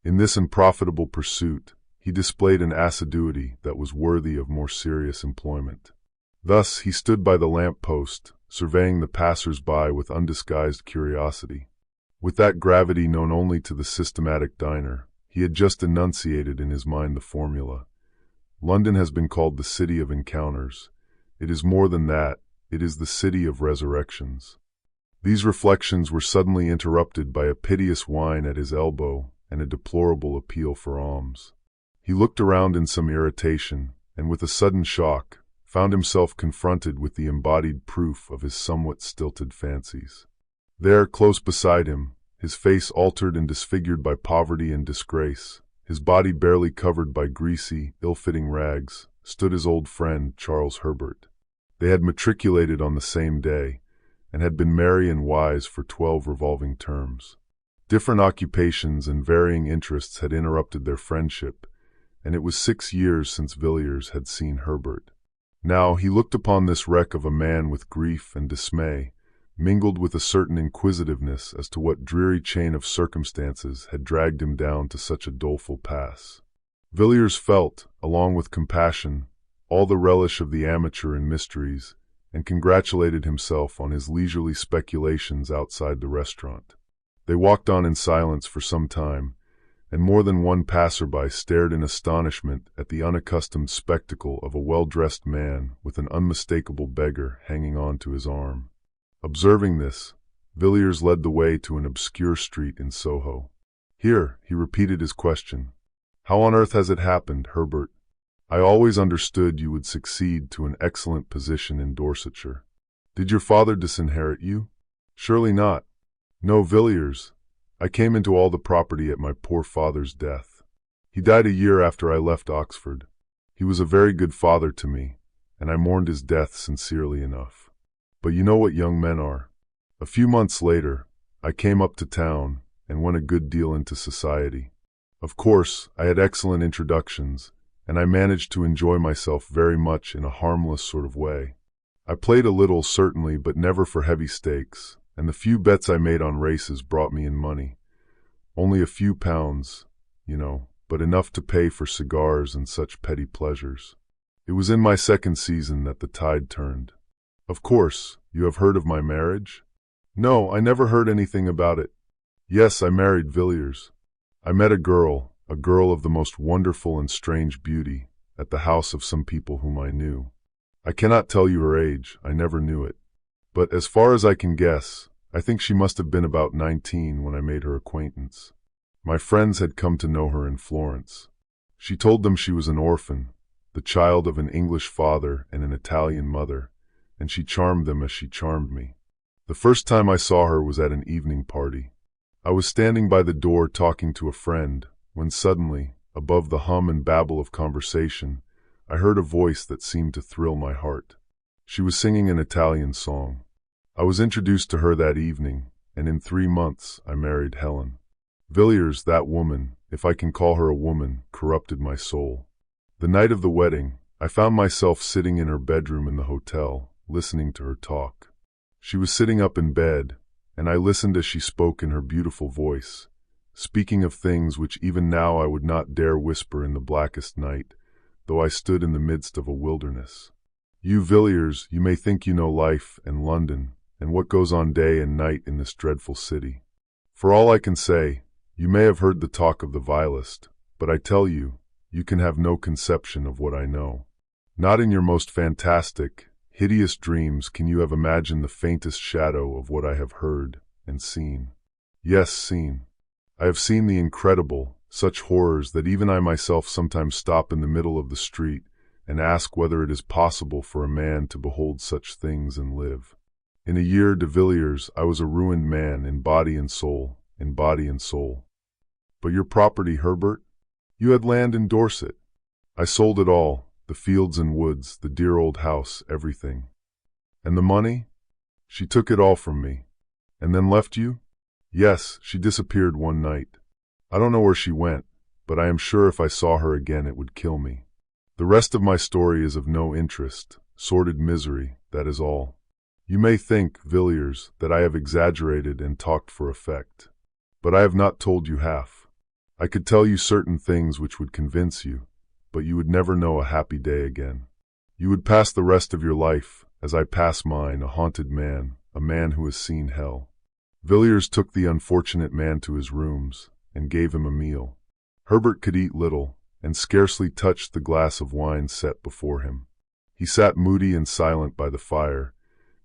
Speaker 2: In this unprofitable pursuit, he displayed an assiduity that was worthy of more serious employment. Thus he stood by the lamp-post, surveying the passers-by with undisguised curiosity. With that gravity known only to the systematic diner, he had just enunciated in his mind the formula. London has been called the City of Encounters. It is more than that, it is the City of Resurrections. These reflections were suddenly interrupted by a piteous whine at his elbow and a deplorable appeal for alms. He looked around in some irritation, and with a sudden shock, found himself confronted with the embodied proof of his somewhat stilted fancies. There, close beside him, his face altered and disfigured by poverty and disgrace, his body barely covered by greasy, ill-fitting rags, stood his old friend, Charles Herbert. They had matriculated on the same day, and had been merry and wise for 12 revolving terms. Different occupations and varying interests had interrupted their friendship, and it was 6 years since Villiers had seen Herbert. Now he looked upon this wreck of a man with grief and dismay, mingled with a certain inquisitiveness as to what dreary chain of circumstances had dragged him down to such a doleful pass. Villiers felt, along with compassion, all the relish of the amateur in mysteries, and congratulated himself on his leisurely speculations outside the restaurant. They walked on in silence for some time, and more than one passerby stared in astonishment at the unaccustomed spectacle of a well-dressed man with an unmistakable beggar hanging on to his arm. Observing this, Villiers led the way to an obscure street in Soho. Here, he repeated his question. How on earth has it happened, Herbert? I always understood you would succeed to an excellent position in Dorsetshire. Did your father disinherit you? Surely not. No, Villiers. I came into all the property at my poor father's death. He died a year after I left Oxford. He was a very good father to me, and I mourned his death sincerely enough. But you know what young men are. A few months later, I came up to town and went a good deal into society. Of course, I had excellent introductions, and I managed to enjoy myself very much in a harmless sort of way. I played a little, certainly, but never for heavy stakes, and the few bets I made on races brought me in money. Only a few pounds, but enough to pay for cigars and such petty pleasures. It was in my second season that the tide turned. Of course, you have heard of my marriage? No, I never heard anything about it. Yes, I married Villiers. I met a girl of the most wonderful and strange beauty, at the house of some people whom I knew. I cannot tell you her age, I never knew it. But as far as I can guess, I think she must have been about 19 when I made her acquaintance. My friends had come to know her in Florence. She told them she was an orphan, the child of an English father and an Italian mother, and she charmed them as she charmed me. The first time I saw her was at an evening party. I was standing by the door talking to a friend, when suddenly, above the hum and babble of conversation, I heard a voice that seemed to thrill my heart. She was singing an Italian song. I was introduced to her that evening, and in 3 months I married Helen. Villiers, that woman, if I can call her a woman, corrupted my soul. The night of the wedding, I found myself sitting in her bedroom in the hotel, listening to her talk. She was sitting up in bed, and I listened as she spoke in her beautiful voice, speaking of things which even now I would not dare whisper in the blackest night, though I stood in the midst of a wilderness. You, Villiers, you may think you know life and London, and what goes on day and night in this dreadful city. For all I can say, you may have heard the talk of the vilest, but I tell you, you can have no conception of what I know. Not in your most fantastic, hideous dreams can you have imagined the faintest shadow of what I have heard and seen. Yes, seen. I have seen the incredible, such horrors that even I myself sometimes stop in the middle of the street and ask whether it is possible for a man to behold such things and live. In a year de Villiers I was a ruined man in body and soul, in body and soul. But your property, Herbert? You had land in Dorset. I sold it all, the fields and woods, the dear old house, everything. And the money? She took it all from me. And then left you? Yes, she disappeared one night. I don't know where she went, but I am sure if I saw her again it would kill me. The rest of my story is of no interest, sordid misery, that is all. You may think, Villiers, that I have exaggerated and talked for effect. But I have not told you half. I could tell you certain things which would convince you, but you would never know a happy day again. You would pass the rest of your life, as I pass mine, a haunted man, a man who has seen hell. Villiers took the unfortunate man to his rooms, and gave him a meal. Herbert could eat little, and scarcely touched the glass of wine set before him. He sat moody and silent by the fire,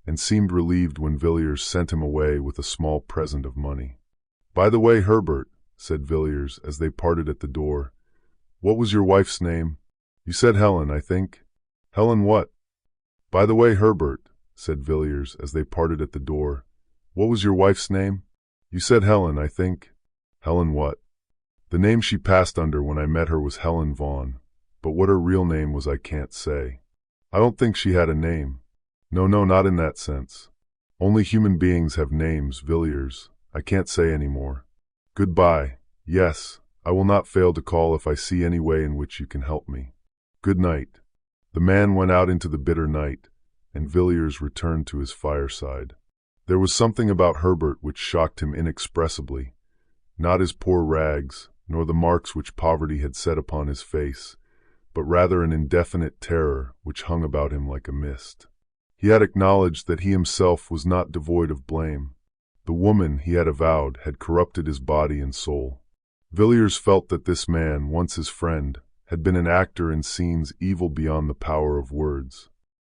Speaker 2: and seemed relieved when Villiers sent him away with a small present of money. "By the way, Herbert," said Villiers as they parted at the door, "what was your wife's name? You said Helen, I think." "Helen what?" "By the way, Herbert," said Villiers as they parted at the door, "what was your wife's name? You said Helen, I think." "Helen what?" "The name she passed under when I met her was Helen Vaughan, but what her real name was I can't say." "I don't think she had a name." No, not in that sense. Only human beings have names, Villiers. I can't say any more. Goodbye. Yes, I will not fail to call if I see any way in which you can help me. Good night." The man went out into the bitter night, and Villiers returned to his fireside. There was something about Herbert which shocked him inexpressibly, not his poor rags, nor the marks which poverty had set upon his face, but rather an indefinite terror which hung about him like a mist. He had acknowledged that he himself was not devoid of blame. The woman, he had avowed, had corrupted his body and soul. Villiers felt that this man, once his friend, had been an actor in scenes evil beyond the power of words.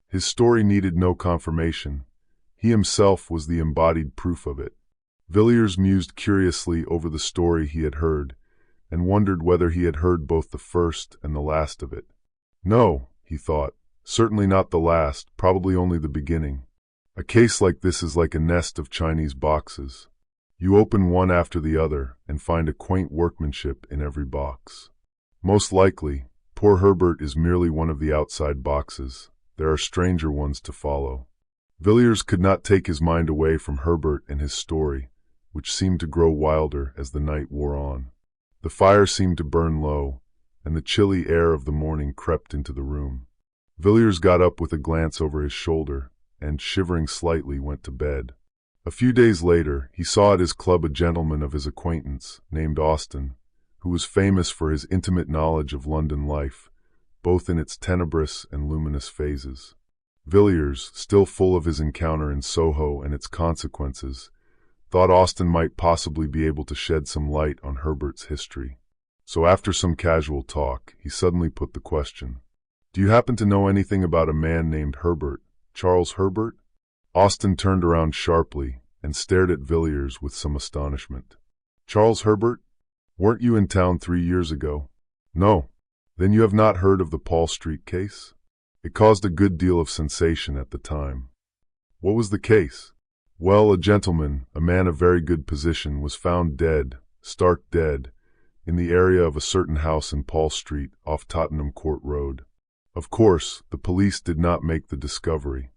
Speaker 2: His story needed no confirmation. He himself was the embodied proof of it. Villiers mused curiously over the story he had heard, and wondered whether he had heard both the first and the last of it. No, he thought, certainly not the last, probably only the beginning. A case like this is like a nest of Chinese boxes. You open one after the other and find a quaint workmanship in every box. Most likely, poor Herbert is merely one of the outside boxes, there are stranger ones to follow. Villiers could not take his mind away from Herbert and his story, which seemed to grow wilder as the night wore on. The fire seemed to burn low, and the chilly air of the morning crept into the room. Villiers got up with a glance over his shoulder, and, shivering slightly, went to bed. A few days later, he saw at his club a gentleman of his acquaintance, named Austen, who was famous for his intimate knowledge of London life, both in its tenebrous and luminous phases. Villiers, still full of his encounter in Soho and its consequences, thought Austen might possibly be able to shed some light on Herbert's history. So after some casual talk, he suddenly put the question, "Do you happen to know anything about a man named Herbert, Charles Herbert?" Austen turned around sharply and stared at Villiers with some astonishment. "Charles Herbert? Weren't you in town 3 years ago?" "No." "Then you have not heard of the Paul Street case?" "It caused a good deal of sensation at the time." "What was the case?" "Well, a gentleman, a man of very good position, was found dead, stark dead, in the area of a certain house in Paul Street off Tottenham Court Road. Of course, the police did not make the discovery.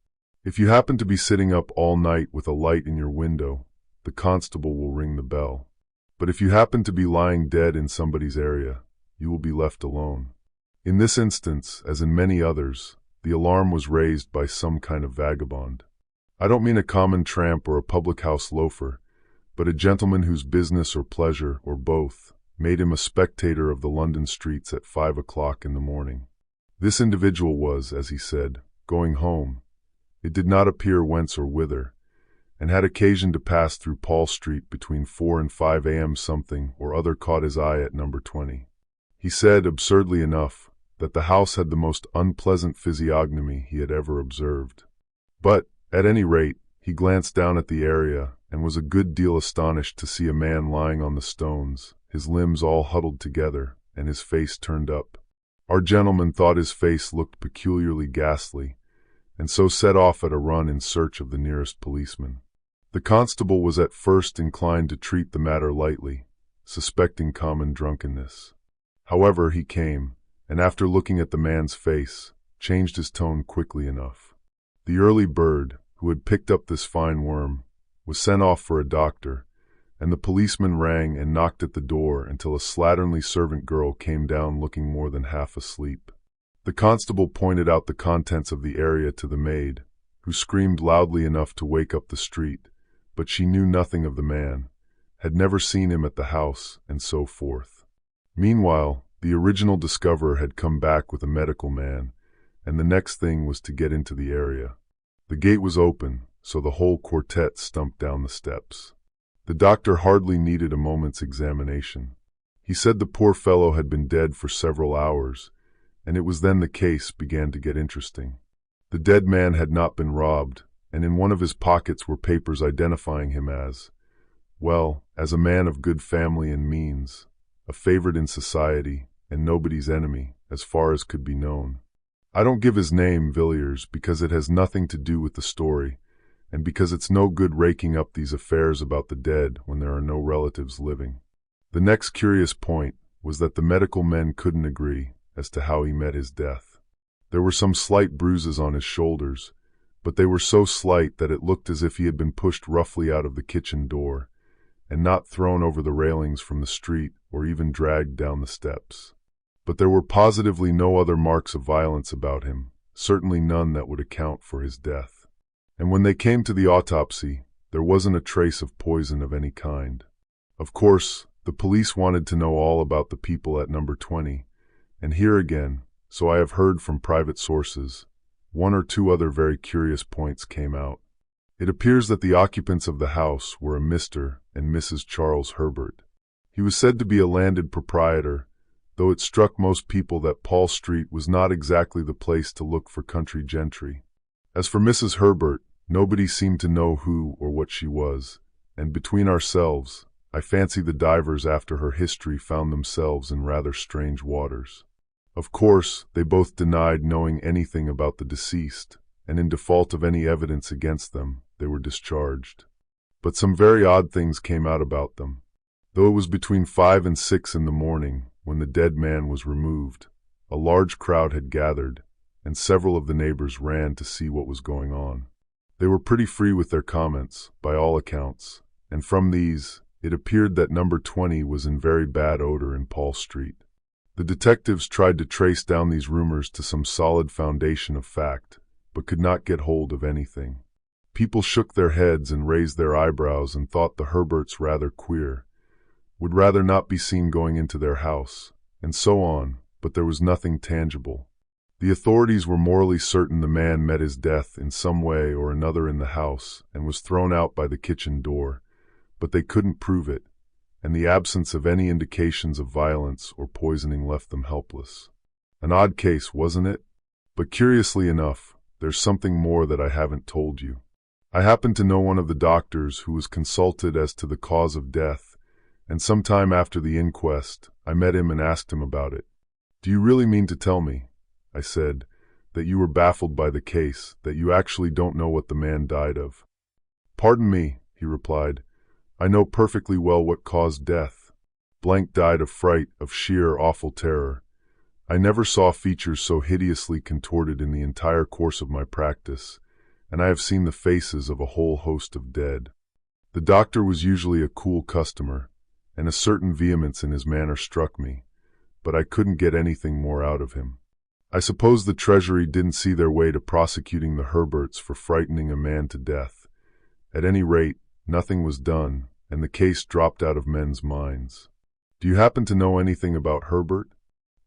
Speaker 2: If you happen to be sitting up all night with a light in your window, the constable will ring the bell. But if you happen to be lying dead in somebody's area, you will be left alone. In this instance, as in many others, the alarm was raised by some kind of vagabond. I don't mean a common tramp or a public-house loafer, but a gentleman whose business or pleasure, or both, made him a spectator of the London streets at 5 o'clock in the morning. This individual was, as he said, going home, it did not appear whence or whither, and had occasion to pass through Paul Street between 4 and 5 a.m. Something or other caught his eye at number 20. He said, absurdly enough, that the house had the most unpleasant physiognomy he had ever observed. But, at any rate, he glanced down at the area and was a good deal astonished to see a man lying on the stones, his limbs all huddled together, and his face turned up. Our gentleman thought his face looked peculiarly ghastly, and so set off at a run in search of the nearest policeman. The constable was at first inclined to treat the matter lightly, suspecting common drunkenness. However, he came, and after looking at the man's face, changed his tone quickly enough. The early bird, who had picked up this fine worm, was sent off for a doctor, and the policeman rang and knocked at the door until a slatternly servant girl came down looking more than half asleep. The constable pointed out the contents of the area to the maid, who screamed loudly enough to wake up the street, but she knew nothing of the man, had never seen him at the house, and so forth. Meanwhile, the original discoverer had come back with a medical man, and the next thing was to get into the area. The gate was open, so the whole quartet stumped down the steps. The doctor hardly needed a moment's examination. He said the poor fellow had been dead for several hours, and it was then the case began to get interesting. The dead man had not been robbed, and in one of his pockets were papers identifying him as, well, as a man of good family and means, a favorite in society, and nobody's enemy, as far as could be known. I don't give his name, Villiers, because it has nothing to do with the story, and because it's no good raking up these affairs about the dead when there are no relatives living. The next curious point was that the medical men couldn't agree as to how he met his death. There were some slight bruises on his shoulders, but they were so slight that it looked as if he had been pushed roughly out of the kitchen door, and not thrown over the railings from the street or even dragged down the steps. But there were positively no other marks of violence about him, certainly none that would account for his death. And when they came to the autopsy, there wasn't a trace of poison of any kind. Of course, the police wanted to know all about the people at number 20, and here again, so I have heard from private sources, one or two other very curious points came out. It appears that the occupants of the house were a Mr. and Mrs. Charles Herbert. He was said to be a landed proprietor, though it struck most people that Paul Street was not exactly the place to look for country gentry. As for Mrs. Herbert, nobody seemed to know who or what she was, and between ourselves, I fancy the divers after her history found themselves in rather strange waters. Of course, they both denied knowing anything about the deceased, and in default of any evidence against them, they were discharged. But some very odd things came out about them. Though it was between 5 and 6 in the morning when the dead man was removed, a large crowd had gathered, and several of the neighbors ran to see what was going on. They were pretty free with their comments, by all accounts, and from these, it appeared that number 20 was in very bad odor in Paul Street. The detectives tried to trace down these rumors to some solid foundation of fact, but could not get hold of anything. People shook their heads and raised their eyebrows and thought the Herberts rather queer, would rather not be seen going into their house, and so on, but there was nothing tangible. The authorities were morally certain the man met his death in some way or another in the house and was thrown out by the kitchen door, but they couldn't prove it, and the absence of any indications of violence or poisoning left them helpless. An odd case, wasn't it? But curiously enough, there's something more that I haven't told you. I happen to know one of the doctors who was consulted as to the cause of death, and some time after the inquest, I met him and asked him about it. "Do you really mean to tell me," I said, "that you were baffled by the case, that you actually don't know what the man died of?" "Pardon me," he replied. "I know perfectly well what caused death. Blank died of fright, of sheer, awful terror. I never saw features so hideously contorted in the entire course of my practice, and I have seen the faces of a whole host of dead." The doctor was usually a cool customer, and a certain vehemence in his manner struck me, but I couldn't get anything more out of him. I suppose the Treasury didn't see their way to prosecuting the Herberts for frightening a man to death. At any rate, nothing was done, and the case dropped out of men's minds. "Do you happen to know anything about Herbert?"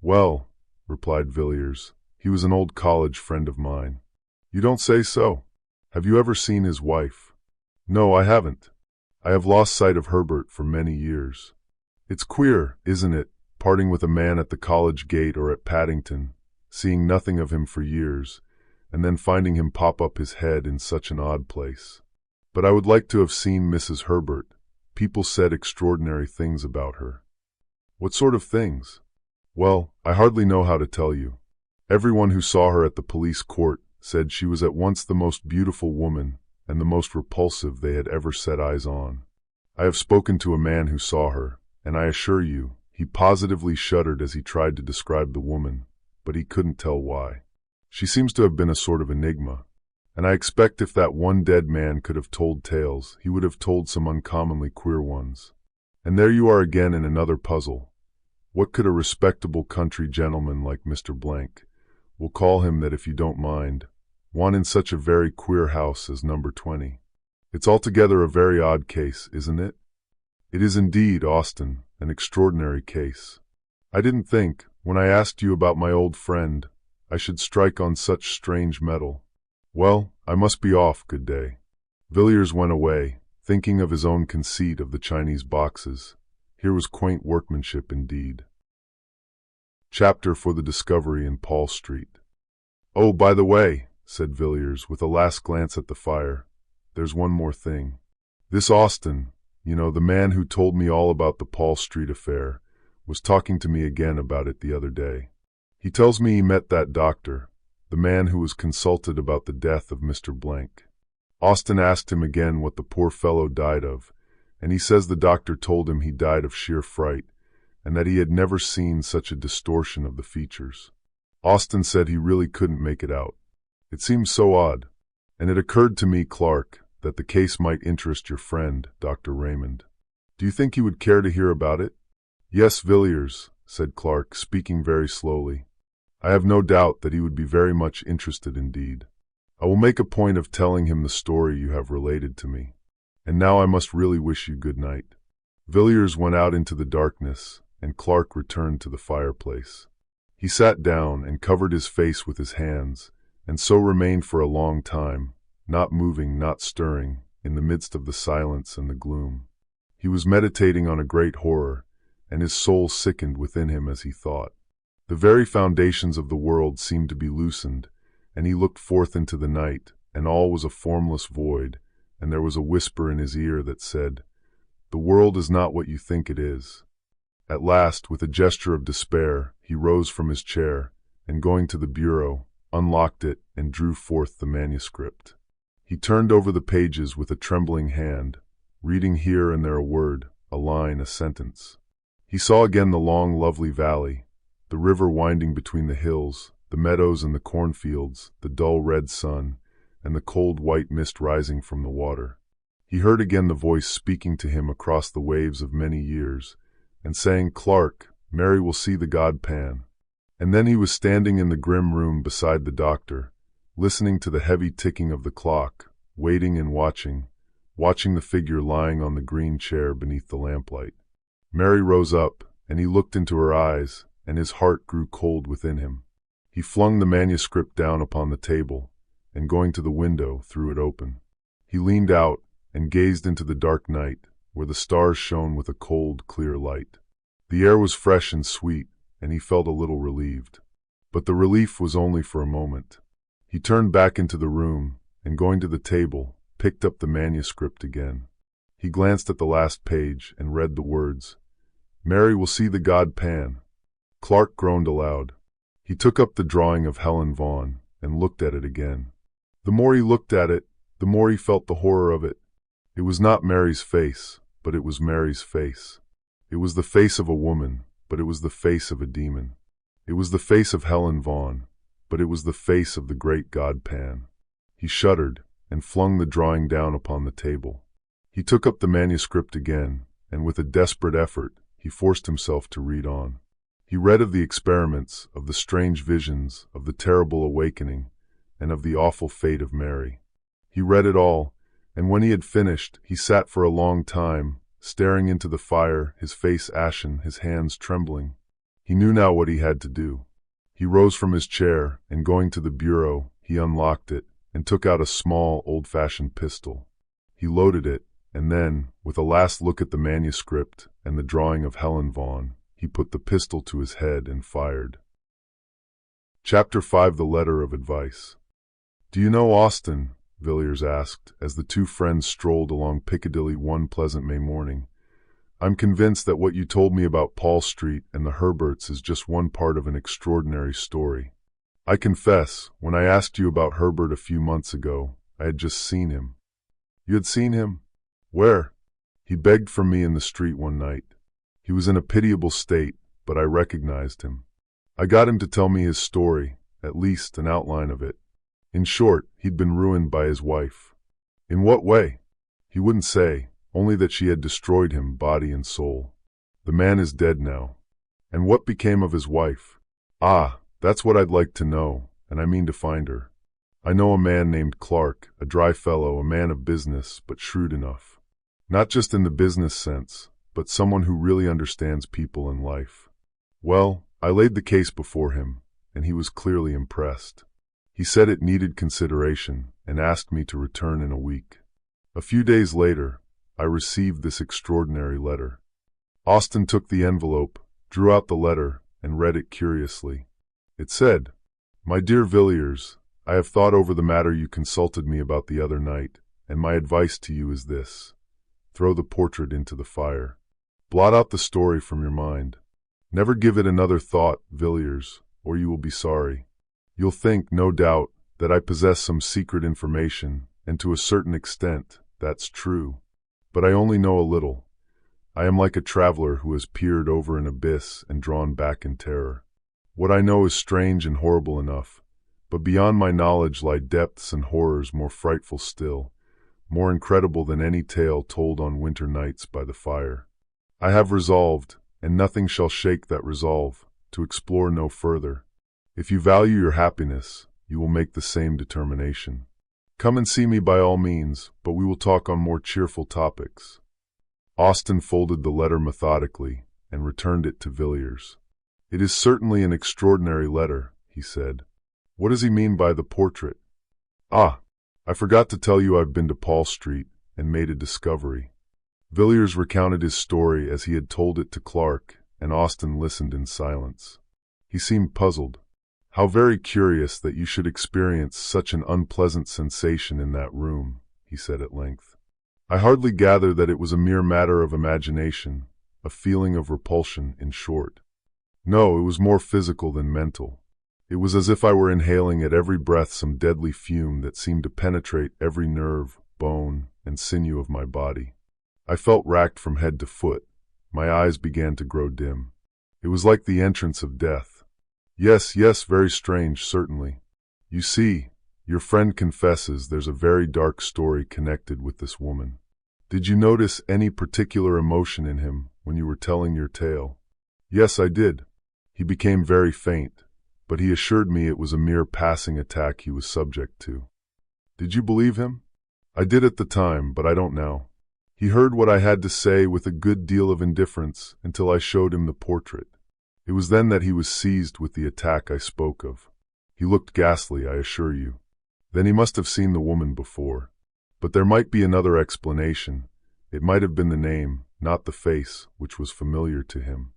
Speaker 2: "Well," replied Villiers, "he was an old college friend of mine." "You don't say so? Have you ever seen his wife?" "No, I haven't. I have lost sight of Herbert for many years." "It's queer, isn't it, parting with a man at the college gate or at Paddington, seeing nothing of him for years, and then finding him pop up his head in such an odd place. But I would like to have seen Mrs. Herbert. People said extraordinary things about her." "What sort of things?" "Well, I hardly know how to tell you. Everyone who saw her at the police court said she was at once the most beautiful woman and the most repulsive they had ever set eyes on. I have spoken to a man who saw her, and I assure you, he positively shuddered as he tried to describe the woman, but he couldn't tell why. She seems to have been a sort of enigma, and I expect if that one dead man could have told tales, he would have told some uncommonly queer ones. And there you are again in another puzzle. What could a respectable country gentleman like Mr. Blank, we'll call him that if you don't mind, want in such a very queer house as number 20? It's altogether a very odd case, isn't it?" "It is indeed, Austin, an extraordinary case. I didn't think, when I asked you about my old friend, I should strike on such strange metal. Well, I must be off, good day." Villiers went away, thinking of his own conceit of the Chinese boxes. Here was quaint workmanship indeed. Chapter for the discovery in Paul Street. "Oh, by the way," said Villiers, with a last glance at the fire, "there's one more thing. This Austin, you know, the man who told me all about the Paul Street affair, was talking to me again about it the other day. He tells me he met that doctor, the man who was consulted about the death of Mr. Blank. Austin asked him again what the poor fellow died of, and he says the doctor told him he died of sheer fright, and that he had never seen such a distortion of the features. Austin said he really couldn't make it out. It seems so odd, and it occurred to me, Clark, that the case might interest your friend, Dr. Raymond. Do you think he would care to hear about it?" "Yes, Villiers," said Clark, speaking very slowly. "I have no doubt that he would be very much interested indeed. I will make a point of telling him the story you have related to me. And now I must really wish you good night." Villiers went out into the darkness, and Clark returned to the fireplace. He sat down and covered his face with his hands, and so remained for a long time, not moving, not stirring, in the midst of the silence and the gloom. He was meditating on a great horror, and his soul sickened within him as he thought. The very foundations of the world seemed to be loosened, and he looked forth into the night, and all was a formless void, and there was a whisper in his ear that said, "The world is not what you think it is." At last, with a gesture of despair, he rose from his chair, and going to the bureau, unlocked it, and drew forth the manuscript. He turned over the pages with a trembling hand, reading here and there a word, a line, a sentence. He saw again the long, lovely valley, the river winding between the hills, the meadows and the cornfields, the dull red sun, and the cold white mist rising from the water. He heard again the voice speaking to him across the waves of many years, and saying, "Clark, Mary will see the god Pan." And then he was standing in the grim room beside the doctor, listening to the heavy ticking of the clock, waiting and watching the figure lying on the green chair beneath the lamplight. Mary rose up, and he looked into her eyes, and his heart grew cold within him. He flung the manuscript down upon the table, and going to the window, threw it open. He leaned out and gazed into the dark night, where the stars shone with a cold, clear light. The air was fresh and sweet, and he felt a little relieved. But the relief was only for a moment. He turned back into the room, and going to the table, picked up the manuscript again. He glanced at the last page and read the words, "Mary will see the god Pan." Clark groaned aloud. He took up the drawing of Helen Vaughan and looked at it again. The more he looked at it, the more he felt the horror of it. It was not Mary's face, but it was Mary's face. It was the face of a woman, but it was the face of a demon. It was the face of Helen Vaughan, but it was the face of the great god Pan. He shuddered and flung the drawing down upon the table. He took up the manuscript again, and with a desperate effort, he forced himself to read on. He read of the experiments, of the strange visions, of the terrible awakening, and of the awful fate of Mary. He read it all, and when he had finished, he sat for a long time, staring into the fire, his face ashen, his hands trembling. He knew now what he had to do. He rose from his chair, and going to the bureau, he unlocked it, and took out a small, old-fashioned pistol. He loaded it, and then, with a last look at the manuscript and the drawing of Helen Vaughan, he put the pistol to his head and fired. Chapter 5: The Letter of Advice. "Do you know Austin?" Villiers asked, as the two friends strolled along Piccadilly one pleasant May morning. "I'm convinced that what you told me about Paul Street and the Herberts is just one part of an extraordinary story. I confess, when I asked you about Herbert a few months ago, I had just seen him." "You had seen him? Where?" "He begged from me in the street one night. He was in a pitiable state, but I recognized him. I got him to tell me his story, at least an outline of it. In short, he'd been ruined by his wife." "In what way?" "He wouldn't say, only that she had destroyed him, body and soul. The man is dead now." "And what became of his wife?" "Ah, that's what I'd like to know, and I mean to find her. I know a man named Clark, a dry fellow, a man of business, but shrewd enough. Not just in the business sense, but someone who really understands people and life." Well, I laid the case before him, and he was clearly impressed. He said it needed consideration and asked me to return in a week. A few days later, I received this extraordinary letter. Austin took the envelope, drew out the letter, and read it curiously. It said, "My dear Villiers, I have thought over the matter you consulted me about the other night, and my advice to you is this: throw the portrait into the fire. Blot out the story from your mind. Never give it another thought, Villiers, or you will be sorry. You'll think, no doubt, that I possess some secret information, and to a certain extent, that's true. But I only know a little. I am like a traveler who has peered over an abyss and drawn back in terror. What I know is strange and horrible enough, but beyond my knowledge lie depths and horrors more frightful still, more incredible than any tale told on winter nights by the fire. I have resolved, and nothing shall shake that resolve, to explore no further. If you value your happiness, you will make the same determination. Come and see me by all means, but we will talk on more cheerful topics." Austin folded the letter methodically and returned it to Villiers. "It is certainly an extraordinary letter," he said. "What does he mean by the portrait?" "Ah, I forgot to tell you I've been to Paul Street and made a discovery." Villiers recounted his story as he had told it to Clark, and Austin listened in silence. He seemed puzzled. "How very curious that you should experience such an unpleasant sensation in that room," he said at length. "I hardly gather that it was a mere matter of imagination, a feeling of repulsion, in short. No, it was more physical than mental. It was as if I were inhaling at every breath some deadly fume that seemed to penetrate every nerve, bone, and sinew of my body. I felt racked from head to foot. My eyes began to grow dim. It was like the entrance of death. Yes, yes, very strange, certainly. You see, your friend confesses there's a very dark story connected with this woman. Did you notice any particular emotion in him when you were telling your tale? Yes, I did. He became very faint, but he assured me it was a mere passing attack he was subject to. Did you believe him? I did at the time, but I don't now. He heard what I had to say with a good deal of indifference until I showed him the portrait. It was then that he was seized with the attack I spoke of. He looked ghastly, I assure you. Then he must have seen the woman before. But there might be another explanation. It might have been the name, not the face, which was familiar to him.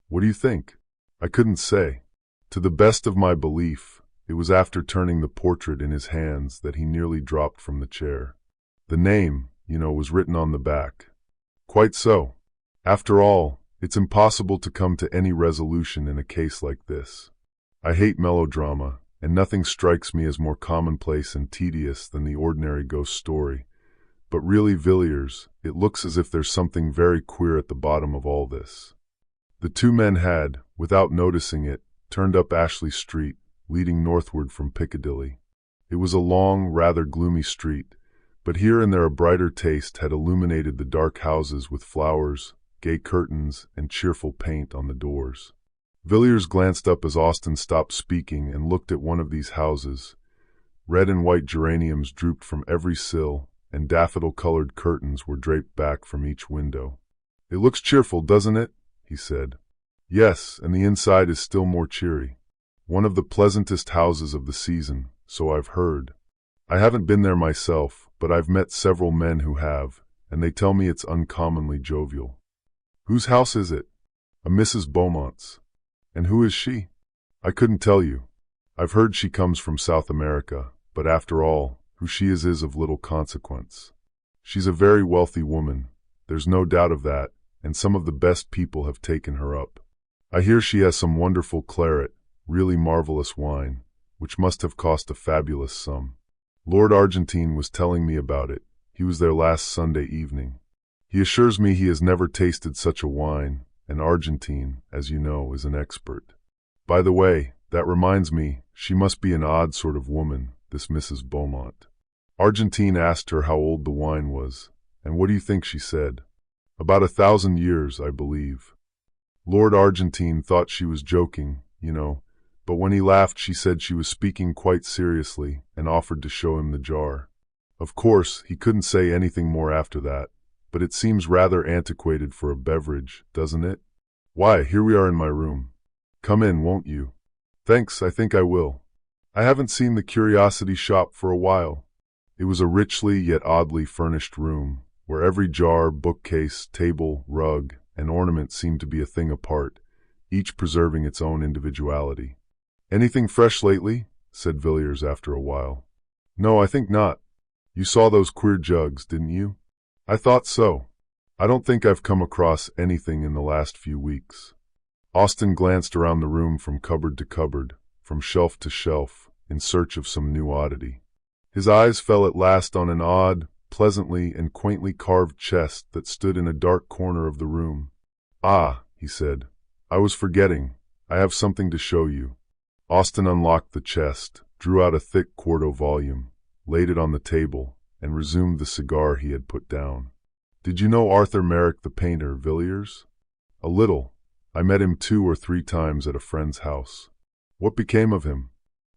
Speaker 2: What do you think? I couldn't say. To the best of my belief, it was after turning the portrait in his hands that he nearly dropped from the chair. The name, was written on the back. Quite so. After all, it's impossible to come to any resolution in a case like this. I hate melodrama, and nothing strikes me as more commonplace and tedious than the ordinary ghost story. But really, Villiers, it looks as if there's something very queer at the bottom of all this. The two men had, without noticing it, turned up Ashley Street, leading northward from Piccadilly. It was a long, rather gloomy street, but here and there a brighter taste had illuminated the dark houses with flowers, gay curtains, and cheerful paint on the doors. Villiers glanced up as Austin stopped speaking and looked at one of these houses. Red and white geraniums drooped from every sill, and daffodil-colored curtains were draped back from each window. "It looks cheerful, doesn't it?" he said. "Yes, and the inside is still more cheery. One of the pleasantest houses of the season, so I've heard. I haven't been there myself, but I've met several men who have, and they tell me it's uncommonly jovial." "Whose house is it?" "A Mrs. Beaumont's." "And who is she?" "I couldn't tell you. I've heard she comes from South America, but after all, who she is of little consequence. She's a very wealthy woman, there's no doubt of that, and some of the best people have taken her up. I hear she has some wonderful claret, really marvelous wine, which must have cost a fabulous sum. Lord Argentine was telling me about it. He was there last Sunday evening. He assures me he has never tasted such a wine, and Argentine, as you know, is an expert. By the way, that reminds me, she must be an odd sort of woman, this Mrs. Beaumont. Argentine asked her how old the wine was, and what do you think she said? About 1,000 years, I believe. Lord Argentine thought she was joking, but when he laughed she said she was speaking quite seriously and offered to show him the jar. Of course, he couldn't say anything more after that, but it seems rather antiquated for a beverage, doesn't it? Why, here we are in my room. Come in, won't you?" "Thanks, I think I will. I haven't seen the curiosity shop for a while." It was a richly yet oddly furnished room, where every jar, bookcase, table, rug, and ornament seemed to be a thing apart, each preserving its own individuality. "Anything fresh lately?" said Villiers after a while. "No, I think not. You saw those queer jugs, didn't you?" "I thought so. I don't think I've come across anything in the last few weeks." Austin glanced around the room from cupboard to cupboard, from shelf to shelf, in search of some new oddity. His eyes fell at last on an odd, pleasantly and quaintly carved chest that stood in a dark corner of the room. "Ah," he said, "I was forgetting. I have something to show you." Austin unlocked the chest, drew out a thick quarto volume, laid it on the table, and resumed the cigar he had put down. "Did you know Arthur Machen the painter, Villiers?" "A little. I met him 2 or 3 times at a friend's house." "What became of him?"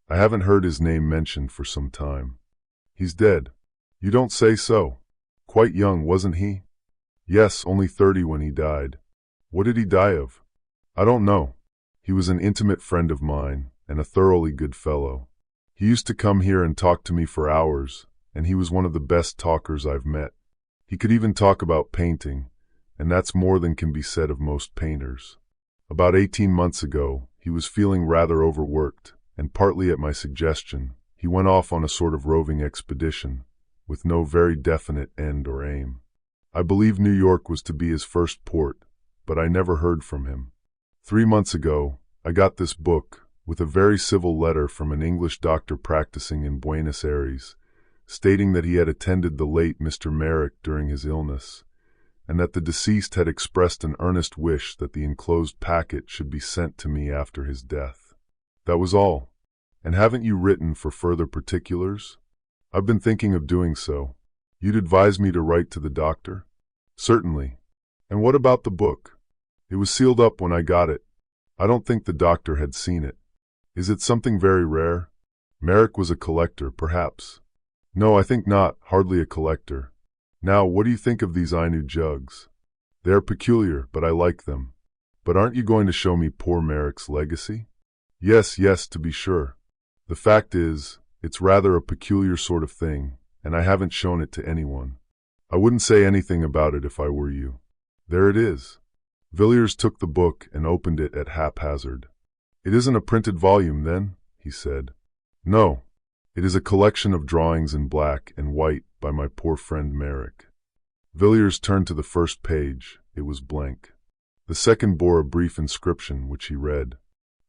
Speaker 2: "I haven't heard his name mentioned for some time." "He's dead." "You don't say so. Quite young, wasn't he?" "Yes, only 30 when he died." "What did he die of?" "I don't know. He was an intimate friend of mine, and a thoroughly good fellow. He used to come here and talk to me for hours, and he was one of the best talkers I've met. He could even talk about painting, and that's more than can be said of most painters. About 18 months ago, he was feeling rather overworked, and partly at my suggestion, he went off on a sort of roving expedition, with no very definite end or aim. I believe New York was to be his first port, but I never heard from him. 3 months ago, I got this book, with a very civil letter from an English doctor practicing in Buenos Aires, stating that he had attended the late Mr. Merrick during his illness, and that the deceased had expressed an earnest wish that the enclosed packet should be sent to me after his death. That was all. And haven't you written for further particulars? I've been thinking of doing so. You'd advise me to write to the doctor? Certainly. And what about the book? It was sealed up when I got it. I don't think the doctor had seen it. Is it something very rare? Merrick was a collector, perhaps. No, I think not, hardly a collector. Now, what do you think of these Ainu jugs? They are peculiar, but I like them. But aren't you going to show me poor Merrick's legacy? Yes, to be sure. The fact is, it's rather a peculiar sort of thing, and I haven't shown it to anyone. I wouldn't say anything about it if I were you. There it is. Villiers took the book and opened it at haphazard. It isn't a printed volume, then? He said. No. It is a collection of drawings in black and white by my poor friend Merrick. Villiers turned to the first page. It was blank. The second bore a brief inscription, which he read.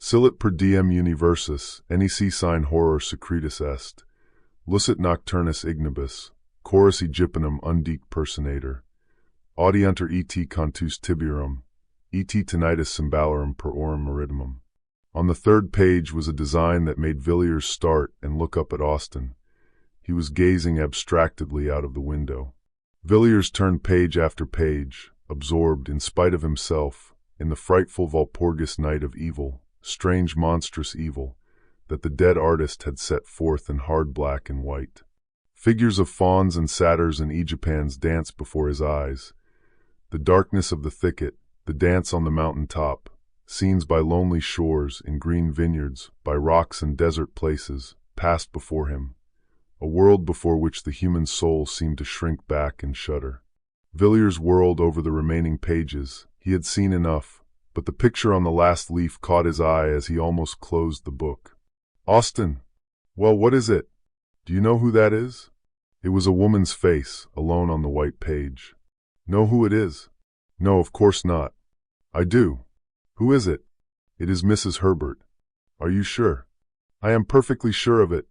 Speaker 2: Silit per diem universis, nec sine horror secretus est, lucet nocturnus ignibus, chorus Egyptianum undic personator, audiunter et cantus tiburum, et tinnitus cymbalorum per orum meridimum. On the third page was a design that made Villiers start and look up at Austin. He was gazing abstractedly out of the window. Villiers turned page after page, absorbed, in spite of himself, in the frightful Walpurgis night of evil, strange monstrous evil, that the dead artist had set forth in hard black and white. Figures of fauns and satyrs and Aegipans danced before his eyes. The darkness of the thicket, the dance on the mountain top, scenes by lonely shores, in green vineyards, by rocks and desert places, passed before him, a world before which the human soul seemed to shrink back and shudder. Villiers whirled over the remaining pages. He had seen enough, but the picture on the last leaf caught his eye as he almost closed the book. Austin! Well, what is it? Do you know who that is? It was a woman's face, alone on the white page. Know who it is? No, of course not. I do. Who is it? It is Mrs. Herbert. Are you sure? I am perfectly sure of it.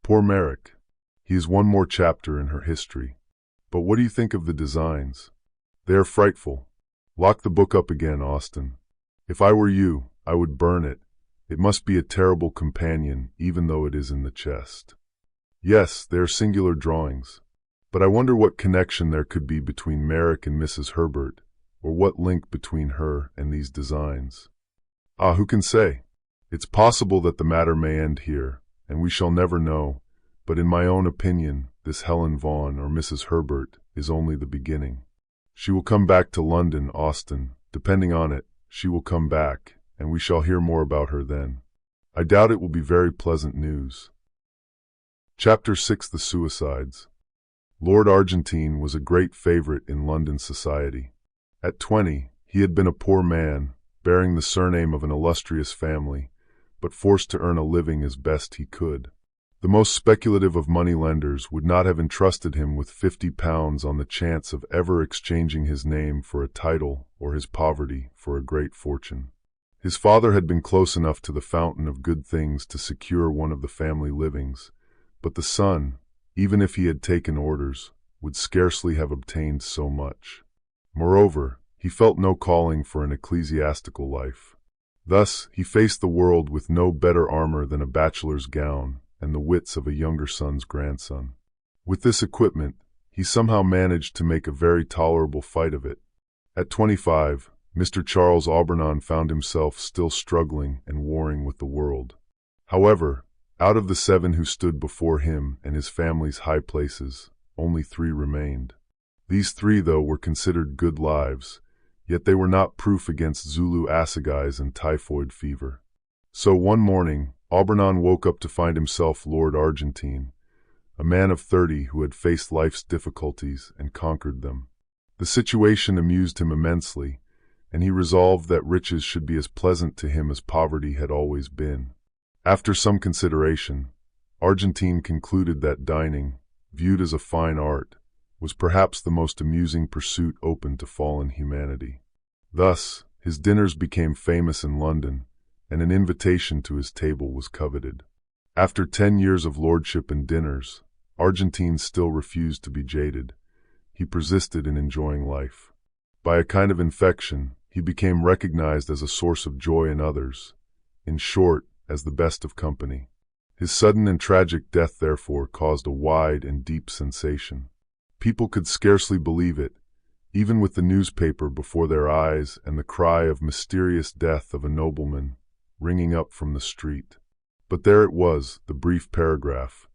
Speaker 2: Poor Merrick. He is one more chapter in her history. But what do you think of the designs? They are frightful. Lock the book up again, Austin. If I were you, I would burn it. It must be a terrible companion, even though it is in the chest. Yes, they are singular drawings. But I wonder what connection there could be between Merrick and Mrs. Herbert, or what link between her and these designs. Ah, who can say? It's possible that the matter may end here, and we shall never know, but in my own opinion, this Helen Vaughan or Mrs. Herbert is only the beginning. She will come back to London, Austin. Depending on it, she will come back, and we shall hear more about her then. I doubt it will be very pleasant news. Chapter 6: The Suicides. Lord Argentine was a great favorite in London society. At 20, he had been a poor man, bearing the surname of an illustrious family, but forced to earn a living as best he could. The most speculative of moneylenders would not have entrusted him with £50 on the chance of ever exchanging his name for a title or his poverty for a great fortune. His father had been close enough to the fountain of good things to secure one of the family livings, but the son, even if he had taken orders, would scarcely have obtained so much. Moreover, he felt no calling for an ecclesiastical life. Thus, he faced the world with no better armor than a bachelor's gown and the wits of a younger son's grandson. With this equipment, he somehow managed to make a very tolerable fight of it. At 25, Mr. Charles Aubernon found himself still struggling and warring with the world. However, out of the 7 who stood before him and his family's high places, only 3 remained. These 3, though, were considered good lives, yet they were not proof against Zulu assegais and typhoid fever. So one morning, Aubernon woke up to find himself Lord Argentine, a man of 30 who had faced life's difficulties and conquered them. The situation amused him immensely, and he resolved that riches should be as pleasant to him as poverty had always been. After some consideration, Argentine concluded that dining, viewed as a fine art, was perhaps the most amusing pursuit open to fallen humanity. Thus, his dinners became famous in London, and an invitation to his table was coveted. After 10 years of lordship and dinners, Argentine still refused to be jaded. He persisted in enjoying life. By a kind of infection, he became recognized as a source of joy in others. In short, as the best of company. His sudden and tragic death therefore caused a wide and deep sensation. People could scarcely believe it, even with the newspaper before their eyes and the cry of mysterious death of a nobleman ringing up from the street. But there it was, the brief paragraph.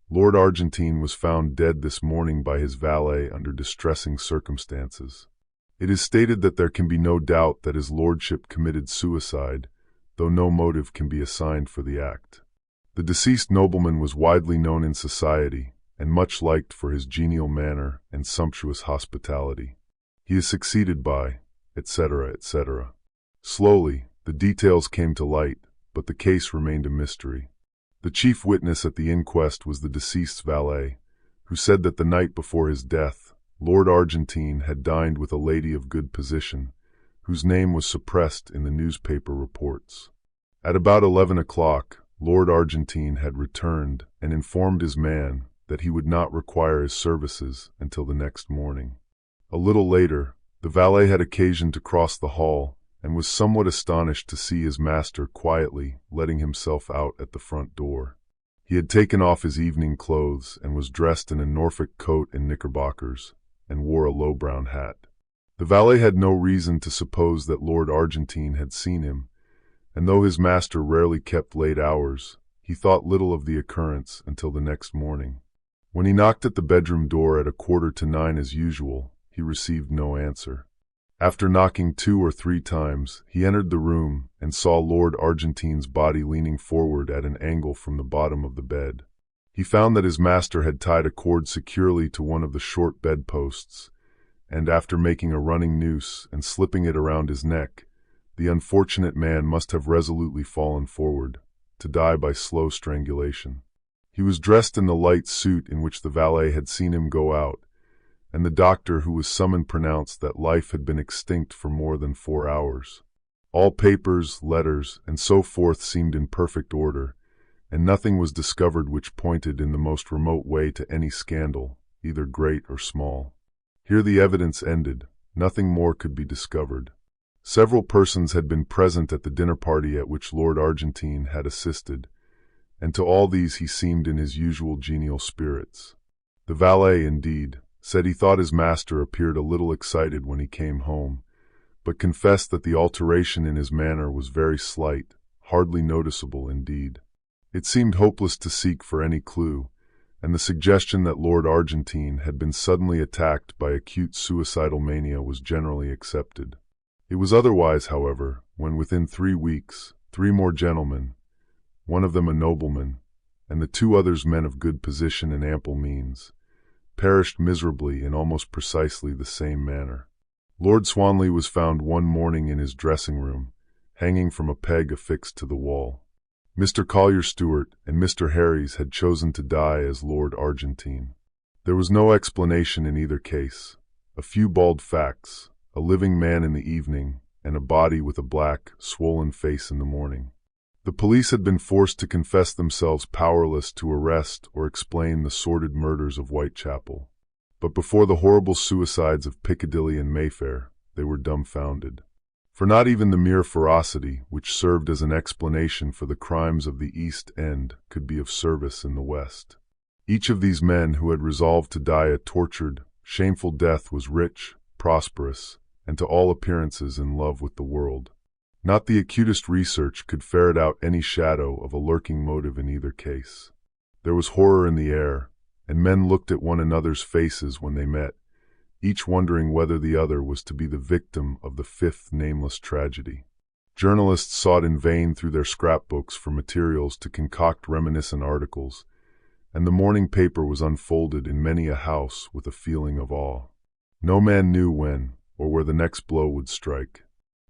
Speaker 2: Lord Argentine was found dead this morning by his valet under distressing circumstances. It is stated that there can be no doubt that his lordship committed suicide, though no motive can be assigned for the act. The deceased nobleman was widely known in society, and much liked for his genial manner and sumptuous hospitality. He is succeeded by, etc., etc. Slowly, the details came to light, but the case remained a mystery. The chief witness at the inquest was the deceased's valet, who said that the night before his death, Lord Argentine had dined with a lady of good position, whose name was suppressed in the newspaper reports. At about 11 o'clock, Lord Argentine had returned and informed his man that he would not require his services until the next morning. A little later, the valet had occasion to cross the hall and was somewhat astonished to see his master quietly letting himself out at the front door. He had taken off his evening clothes and was dressed in a Norfolk coat and knickerbockers, and wore a low brown hat. The valet had no reason to suppose that Lord Argentine had seen him, and though his master rarely kept late hours, he thought little of the occurrence until the next morning. When he knocked at the bedroom door at 8:45 as usual, he received no answer. After knocking 2 or 3 times, he entered the room and saw Lord Argentine's body leaning forward at an angle from the bottom of the bed. He found that his master had tied a cord securely to one of the short bedposts, and after making a running noose and slipping it around his neck, the unfortunate man must have resolutely fallen forward, to die by slow strangulation. He was dressed in the light suit in which the valet had seen him go out, and the doctor who was summoned pronounced that life had been extinct for more than 4 hours. All papers, letters, and so forth seemed in perfect order, and nothing was discovered which pointed in the most remote way to any scandal, either great or small. Here the evidence ended. Nothing more could be discovered. Several persons had been present at the dinner party at which Lord Argentine had assisted, and to all these he seemed in his usual genial spirits. The valet, indeed, said he thought his master appeared a little excited when he came home, but confessed that the alteration in his manner was very slight, hardly noticeable indeed. It seemed hopeless to seek for any clue, and the suggestion that Lord Argentine had been suddenly attacked by acute suicidal mania was generally accepted. It was otherwise, however, when within 3 weeks, 3 more gentlemen, one of them a nobleman, and the 2 others men of good position and ample means, perished miserably in almost precisely the same manner. Lord Swanley was found one morning in his dressing-room, hanging from a peg affixed to the wall. Mr. Collier Stewart and Mr. Harries had chosen to die as Lord Argentine. There was no explanation in either case. A few bald facts, a living man in the evening, and a body with a black, swollen face in the morning. The police had been forced to confess themselves powerless to arrest or explain the sordid murders of Whitechapel. But before the horrible suicides of Piccadilly and Mayfair, they were dumbfounded. For not even the mere ferocity which served as an explanation for the crimes of the East End could be of service in the West. Each of these men who had resolved to die a tortured, shameful death was rich, prosperous, and to all appearances in love with the world. Not the acutest research could ferret out any shadow of a lurking motive in either case. There was horror in the air, and men looked at one another's faces when they met, each wondering whether the other was to be the victim of the 5th nameless tragedy. Journalists sought in vain through their scrapbooks for materials to concoct reminiscent articles, and the morning paper was unfolded in many a house with a feeling of awe. No man knew when or where the next blow would strike.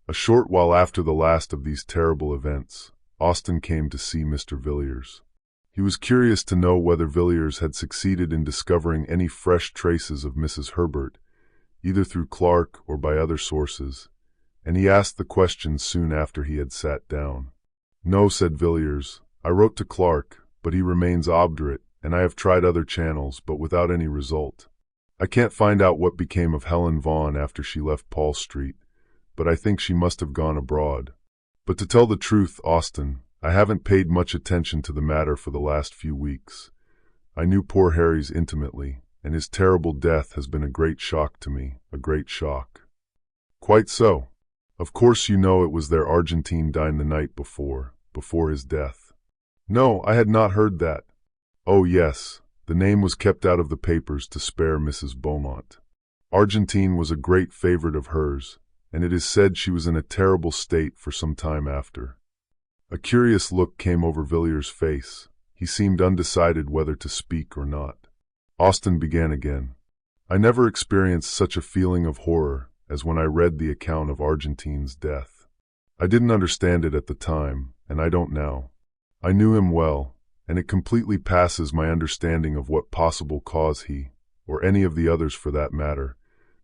Speaker 2: A short while after the last of these terrible events, Austen came to see Mr. Villiers. He was curious to know whether Villiers had succeeded in discovering any fresh traces of Mrs. Herbert, either through Clarke or by other sources, and he asked the question soon after he had sat down. "No," said Villiers, "I wrote to Clarke, but he remains obdurate, and I have tried other channels, but without any result. I can't find out what became of Helen Vaughan after she left Paul Street, but I think she must have gone abroad. But to tell the truth, Austen, I haven't paid much attention to the matter for the last few weeks. I knew poor Harry's intimately, and his terrible death has been a great shock to me, a great shock. Quite so. Of course you know it was their Argentine dined the night before his death. No, I had not heard that. Oh yes, the name was kept out of the papers to spare Mrs. Beaumont. Argentine was a great favorite of hers, and it is said she was in a terrible state for some time after. A curious look came over Villiers' face. He seemed undecided whether to speak or not. Austen began again. I never experienced such a feeling of horror as when I read the account of Argentine's death. I didn't understand it at the time, and I don't now. I knew him well, and it completely passes my understanding of what possible cause he, or any of the others for that matter,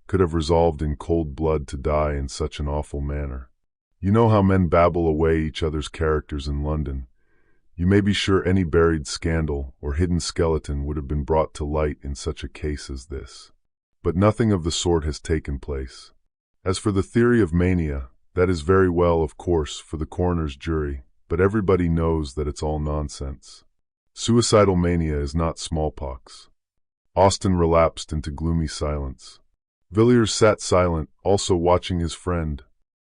Speaker 2: could have resolved in cold blood to die in such an awful manner. You know how men babble away each other's characters in London. You may be sure any buried scandal or hidden skeleton would have been brought to light in such a case as this. But nothing of the sort has taken place. As for the theory of mania, that is very well, of course, for the coroner's jury, but everybody knows that it's all nonsense. Suicidal mania is not smallpox. Austen relapsed into gloomy silence. Villiers sat silent, also watching his friend.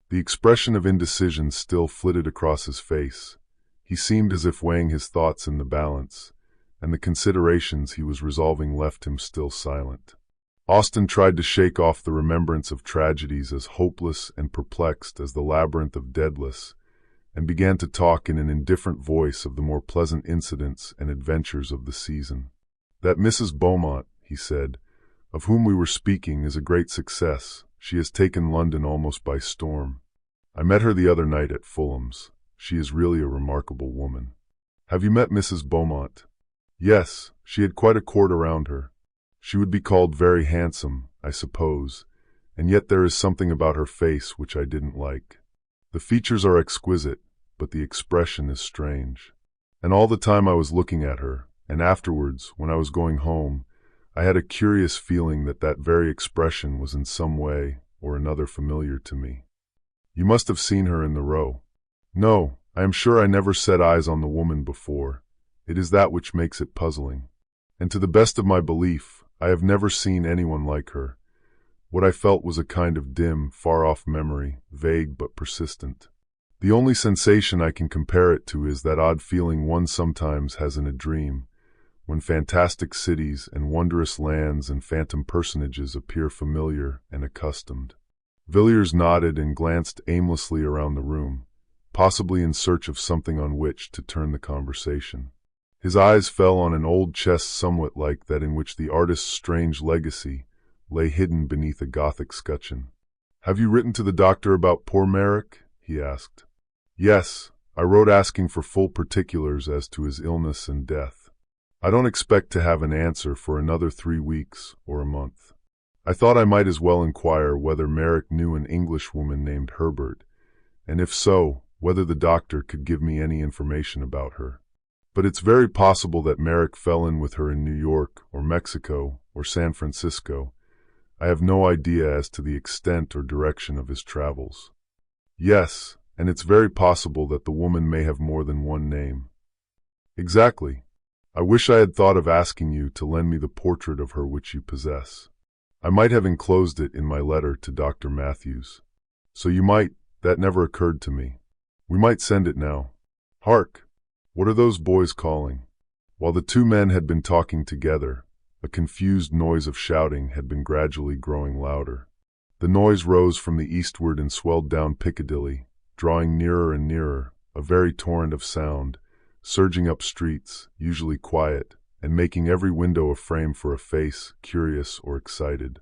Speaker 2: The expression of indecision still flitted across his face. He seemed as if weighing his thoughts in the balance, and the considerations he was resolving left him still silent. Austen tried to shake off the remembrance of tragedies as hopeless and perplexed as the labyrinth of Daedalus, and began to talk in an indifferent voice of the more pleasant incidents and adventures of the season. That Mrs. Beaumont, he said, of whom we were speaking, is a great success. She has taken London almost by storm. I met her the other night at Fulham's. She is really a remarkable woman. Have you met Mrs. Beaumont? Yes, she had quite a court around her. She would be called very handsome, I suppose, and yet there is something about her face which I didn't like. The features are exquisite, but the expression is strange. And all the time I was looking at her, and afterwards, when I was going home, I had a curious feeling that that very expression was in some way or another familiar to me. You must have seen her in the Row. No, I am sure I never set eyes on the woman before. It is that which makes it puzzling. And to the best of my belief, I have never seen anyone like her. What I felt was a kind of dim, far-off memory, vague but persistent. The only sensation I can compare it to is that odd feeling one sometimes has in a dream, when fantastic cities and wondrous lands and phantom personages appear familiar and accustomed. Villiers nodded and glanced aimlessly around the room, possibly in search of something on which to turn the conversation. His eyes fell on an old chest somewhat like that in which the artist's strange legacy lay hidden beneath a Gothic scutcheon. "Have you written to the doctor about poor Merrick?" he asked. "Yes, I wrote asking for full particulars as to his illness and death. I don't expect to have an answer for another 3 weeks or a month. I thought I might as well inquire whether Merrick knew an Englishwoman named Herbert, and if so, whether the doctor could give me any information about her. But it's very possible that Merrick fell in with her in New York or Mexico or San Francisco. I have no idea as to the extent or direction of his travels. Yes, and it's very possible that the woman may have more than one name." "Exactly. I wish I had thought of asking you to lend me the portrait of her which you possess. I might have enclosed it in my letter to Dr. Matthews. So you might, that never occurred to me. We might send it now. Hark! What are those boys calling?" While the two men had been talking together, a confused noise of shouting had been gradually growing louder. The noise rose from the eastward and swelled down Piccadilly, drawing nearer and nearer, a very torrent of sound, surging up streets, usually quiet, and making every window a frame for a face, curious or excited.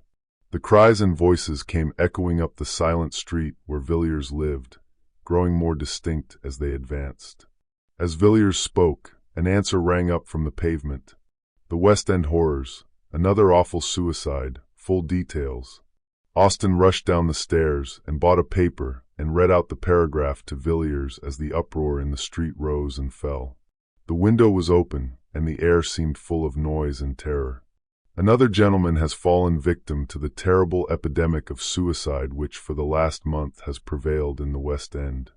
Speaker 2: The cries and voices came echoing up the silent street where Villiers lived, growing more distinct as they advanced. As Villiers spoke, an answer rang up from the pavement. "The West End horrors, another awful suicide, full details." Austen rushed down the stairs and bought a paper and read out the paragraph to Villiers as the uproar in the street rose and fell. The window was open, and the air seemed full of noise and terror. "Another gentleman has fallen victim to the terrible epidemic of suicide which for the last month has prevailed in the West End.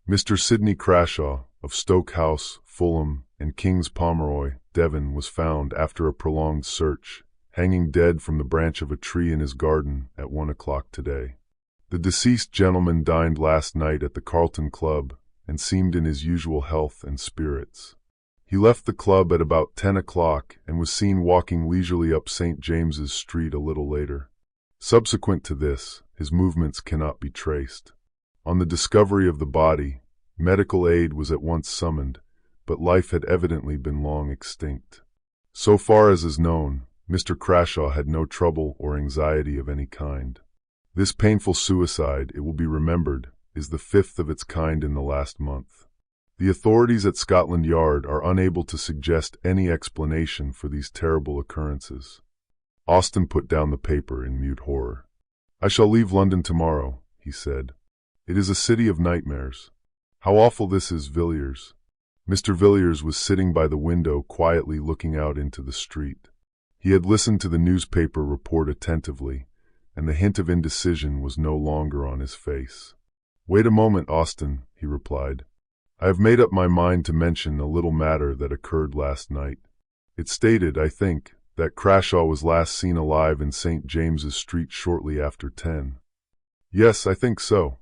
Speaker 2: Mr. Sidney Crashaw, of Stoke House, Fulham, and King's Pomeroy, Devon, was found after a prolonged search, hanging dead from the branch of a tree in his garden at 1 o'clock today. The deceased gentleman dined last night at the Carlton Club and seemed in his usual health and spirits. He left the club at about 10 o'clock and was seen walking leisurely up St. James's Street a little later. Subsequent to this, his movements cannot be traced. On the discovery of the body, medical aid was at once summoned, but life had evidently been long extinct. So far as is known, Mr. Crashaw had no trouble or anxiety of any kind. This painful suicide, it will be remembered, is the 5th of its kind in the last month. The authorities at Scotland Yard are unable to suggest any explanation for these terrible occurrences. Austin put down the paper in mute horror. "I shall leave London tomorrow," he said. "It is a city of nightmares. How awful this is, Villiers." Mr. Villiers was sitting by the window quietly looking out into the street. He had listened to the newspaper report attentively, and the hint of indecision was no longer on his face. "Wait a moment, Austin," he replied. "I have made up my mind to mention a little matter that occurred last night. It stated, I think, that Crashaw was last seen alive in St. James's Street shortly after 10. "Yes, I think so.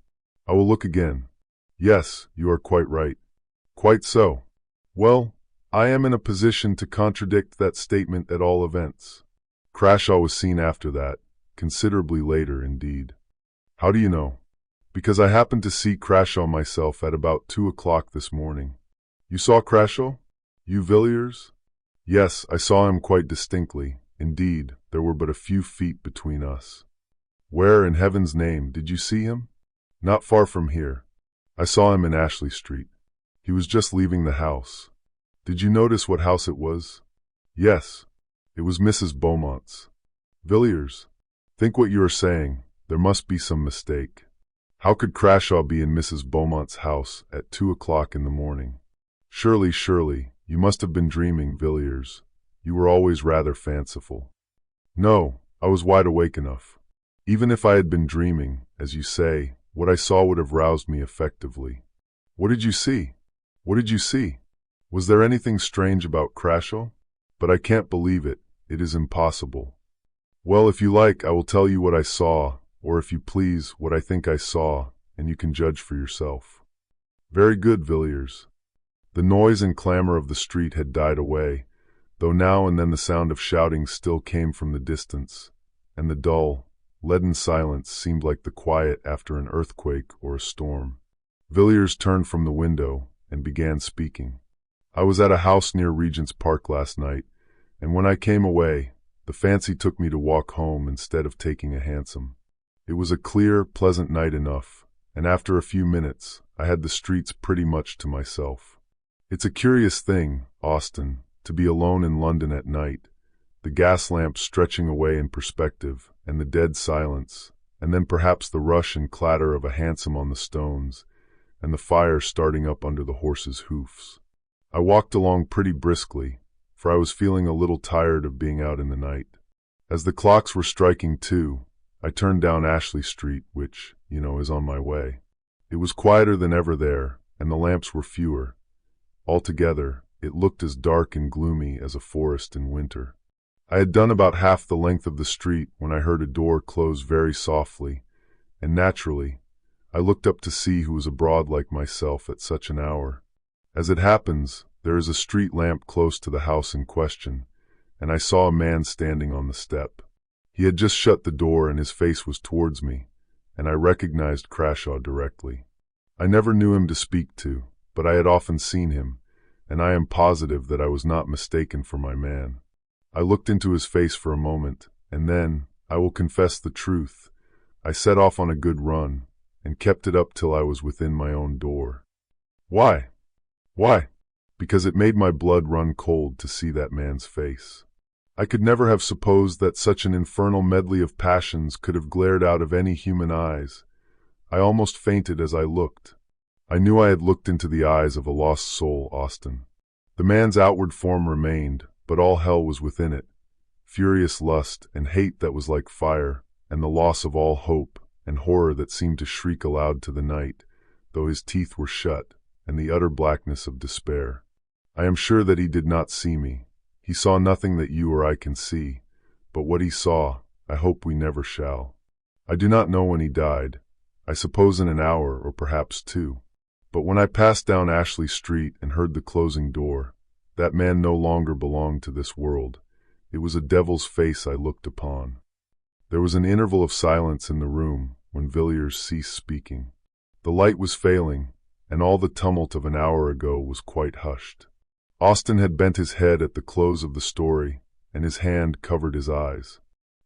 Speaker 2: I will look again. Yes, you are quite right." "Quite so. Well, I am in a position to contradict that statement at all events. Crashaw was seen after that, considerably later indeed." "How do you know?" "Because I happened to see Crashaw myself at about 2 o'clock this morning." "You saw Crashaw? You, Villiers?" "Yes, I saw him quite distinctly. Indeed, there were but a few feet between us." "Where, in heaven's name, did you see him?" "Not far from here. I saw him in Ashley Street. He was just leaving the house." "Did you notice what house it was?" "Yes. It was Mrs. Beaumont's." "Villiers, think what you are saying. There must be some mistake. How could Crashaw be in Mrs. Beaumont's house at 2 o'clock in the morning? Surely, you must have been dreaming, Villiers. You were always rather fanciful." "No, I was wide awake enough. Even if I had been dreaming, as you say, what I saw would have roused me effectively." "What did you see? What did you see? Was there anything strange about Crashaw? But I can't believe it. It is impossible." "Well, if you like, I will tell you what I saw, or if you please, what I think I saw, and you can judge for yourself." "Very good, Villiers." The noise and clamor of the street had died away, though now and then the sound of shouting still came from the distance, and the dull, leaden silence seemed like the quiet after an earthquake or a storm. Villiers turned from the window and began speaking. "I was at a house near Regent's Park last night, and when I came away, the fancy took me to walk home instead of taking a hansom. It was a clear, pleasant night enough, and after a few minutes, I had the streets pretty much to myself. It's a curious thing, Austin, to be alone in London at night, the gas lamps stretching away in perspective, and the dead silence, and then perhaps the rush and clatter of a hansom on the stones, and the fire starting up under the horses' hoofs. I walked along pretty briskly, for I was feeling a little tired of being out in the night. As the clocks were striking 2, I turned down Ashley Street, which, is on my way. It was quieter than ever there, and the lamps were fewer. Altogether, it looked as dark and gloomy as a forest in winter. I had done about half the length of the street when I heard a door close very softly, and naturally, I looked up to see who was abroad like myself at such an hour. As it happens, there is a street lamp close to the house in question, and I saw a man standing on the step. He had just shut the door and his face was towards me, and I recognized Crashaw directly. I never knew him to speak to, but I had often seen him, and I am positive that I was not mistaken for my man. I looked into his face for a moment, and then, I will confess the truth, I set off on a good run, and kept it up till I was within my own door. Why? Why? Because it made my blood run cold to see that man's face. I could never have supposed that such an infernal medley of passions could have glared out of any human eyes. I almost fainted as I looked. I knew I had looked into the eyes of a lost soul, Austin. The man's outward form remained, but all hell was within it. Furious lust and hate that was like fire, and the loss of all hope, and horror that seemed to shriek aloud to the night, though his teeth were shut, and the utter blackness of despair. I am sure that he did not see me. He saw nothing that you or I can see, but what he saw, I hope we never shall. I do not know when he died. I suppose in an hour or perhaps 2. But when I passed down Ashley Street and heard the closing door, that man no longer belonged to this world. It was a devil's face I looked upon. There was an interval of silence in the room when Villiers ceased speaking. The light was failing, and all the tumult of an hour ago was quite hushed. Austin had bent his head at the close of the story, and his hand covered his eyes.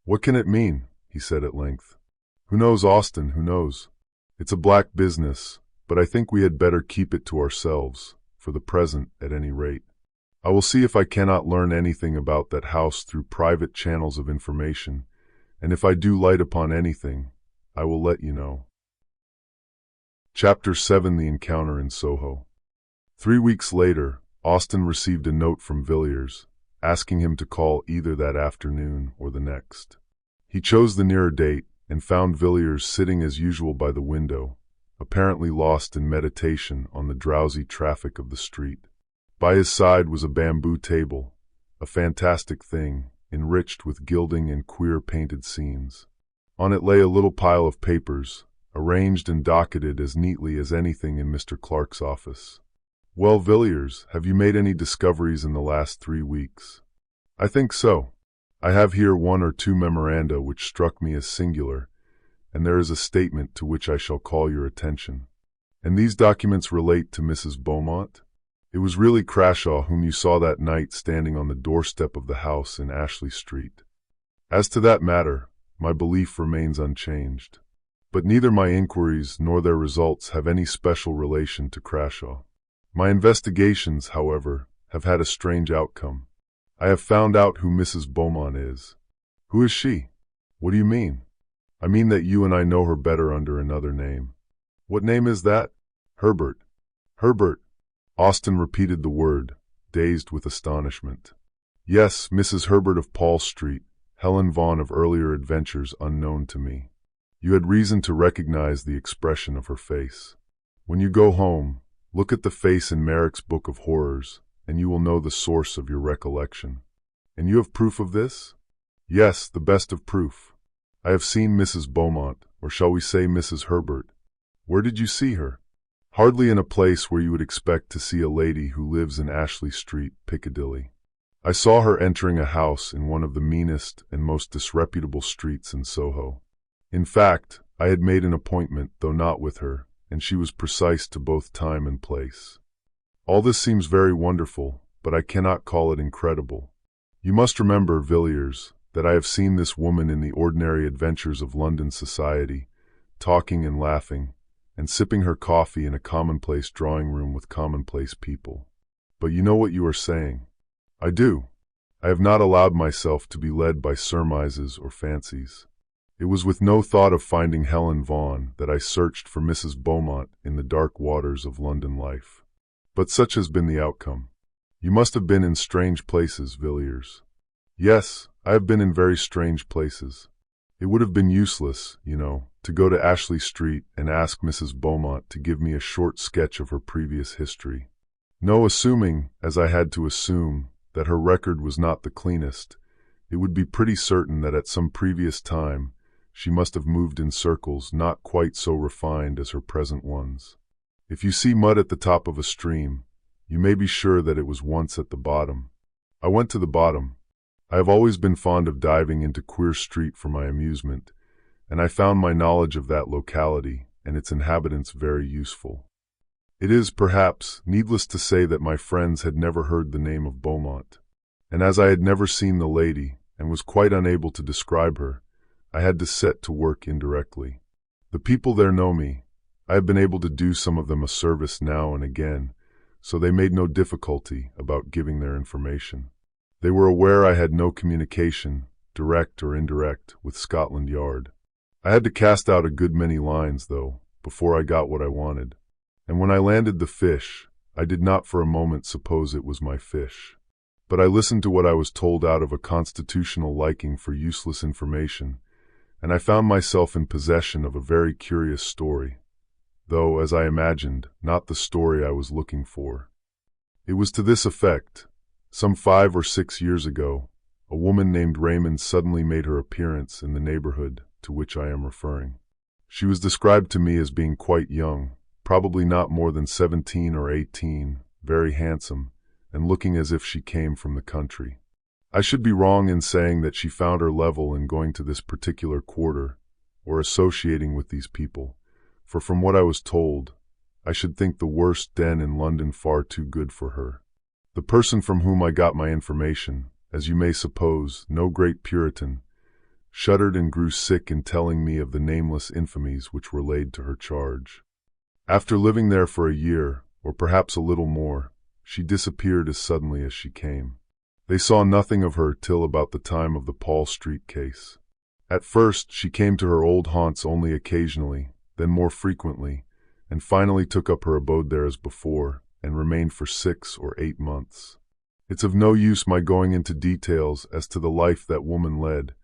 Speaker 2: "What can it mean?" he said at length. "Who knows, Austin, who knows? It's a black business, but I think we had better keep it to ourselves, for the present at any rate. I will see if I cannot learn anything about that house through private channels of information, and if I do light upon anything, I will let you know." Chapter 7: The Encounter in Soho. 3 weeks later, Austin received a note from Villiers, asking him to call either that afternoon or the next. He chose the nearer date and found Villiers sitting as usual by the window, apparently lost in meditation on the drowsy traffic of the street. By his side was a bamboo table, a fantastic thing, enriched with gilding and queer painted scenes. On it lay a little pile of papers, arranged and docketed as neatly as anything in Mr. Clarke's office. "Well, Villiers, have you made any discoveries in the last 3 weeks?" "I think so. I have here 1 or 2 memoranda which struck me as singular, and there is a statement to which I shall call your attention." "And these documents relate to Mrs. Beaumont? It was really Crashaw whom you saw that night standing on the doorstep of the house in Ashley Street?" "As to that matter, my belief remains unchanged. But neither my inquiries nor their results have any special relation to Crashaw. My investigations, however, have had a strange outcome. I have found out who Mrs. Beaumont is." "Who is she?" "What do you mean?" "I mean that you and I know her better under another name." "What name is that?" "Herbert." "Herbert." Austin repeated the word, dazed with astonishment. "Yes, Mrs. Herbert of Paul Street, Helen Vaughan of earlier adventures unknown to me." You had reason to recognize the expression of her face. When you go home, look at the face in Merrick's Book of Horrors, and you will know the source of your recollection. "And you have proof of this?" "Yes, the best of proof. I have seen Mrs. Beaumont, or shall we say Mrs. Herbert." "Where did you see her?" "Hardly in a place where you would expect to see a lady who lives in Ashley Street, Piccadilly. I saw her entering a house in one of the meanest and most disreputable streets in Soho. In fact, I had made an appointment, though not with her, and she was precise to both time and place. All this seems very wonderful, but I cannot call it incredible. You must remember, Villiers, that I have seen this woman in the ordinary adventures of London society, talking and laughing, and sipping her coffee in a commonplace drawing-room with commonplace people. But you know what you are saying." "I do. I have not allowed myself to be led by surmises or fancies. It was with no thought of finding Helen Vaughan that I searched for Mrs. Beaumont in the dark waters of London life. But such has been the outcome. You must have been in strange places, Villiers." "Yes, I have been in very strange places. It would have been useless, you know, to go to Ashley Street and ask Mrs. Beaumont to give me a short sketch of her previous history. No, assuming, as I had to assume, that her record was not the cleanest, it would be pretty certain that at some previous time she must have moved in circles not quite so refined as her present ones. If you see mud at the top of a stream, you may be sure that it was once at the bottom. I went to the bottom. I have always been fond of diving into Queer Street for my amusement, and I found my knowledge of that locality and its inhabitants very useful. It is, perhaps, needless to say that my friends had never heard the name of Beaumont, and as I had never seen the lady and was quite unable to describe her, I had to set to work indirectly. The people there know me. I have been able to do some of them a service now and again, so they made no difficulty about giving their information. They were aware I had no communication, direct or indirect, with Scotland Yard. I had to cast out a good many lines, though, before I got what I wanted. And when I landed the fish, I did not for a moment suppose it was my fish. But I listened to what I was told out of a constitutional liking for useless information, and I found myself in possession of a very curious story. though, as I imagined, not the story I was looking for. It was to this effect. Some 5 or 6 years ago, a woman named Raymond suddenly made her appearance in the neighborhood to which I am referring. She was described to me as being quite young, probably not more than 17 or 18, very handsome, and looking as if she came from the country. I should be wrong in saying that she found her level in going to this particular quarter, or associating with these people, for from what I was told, I should think the worst den in London far too good for her. The person from whom I got my information, as you may suppose, no great Puritan, shuddered and grew sick in telling me of the nameless infamies which were laid to her charge. After living there for a year, or perhaps a little more, she disappeared as suddenly as she came. They saw nothing of her till about the time of the Paul Street case. At first, she came to her old haunts only occasionally, then more frequently, and finally took up her abode there as before, and remained for 6 or 8 months. It's of no use my going into details as to the life that woman led.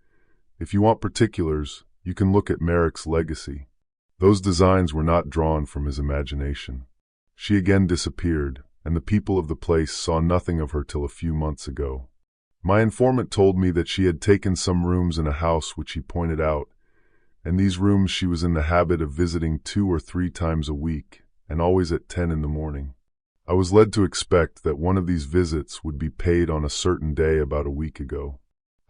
Speaker 2: If you want particulars, you can look at Merrick's legacy. Those designs were not drawn from his imagination. She again disappeared, and the people of the place saw nothing of her till a few months ago. My informant told me that she had taken some rooms in a house which he pointed out, and these rooms she was in the habit of visiting 2 or 3 times a week, and always at 10 in the morning. I was led to expect that one of these visits would be paid on a certain day about a week ago.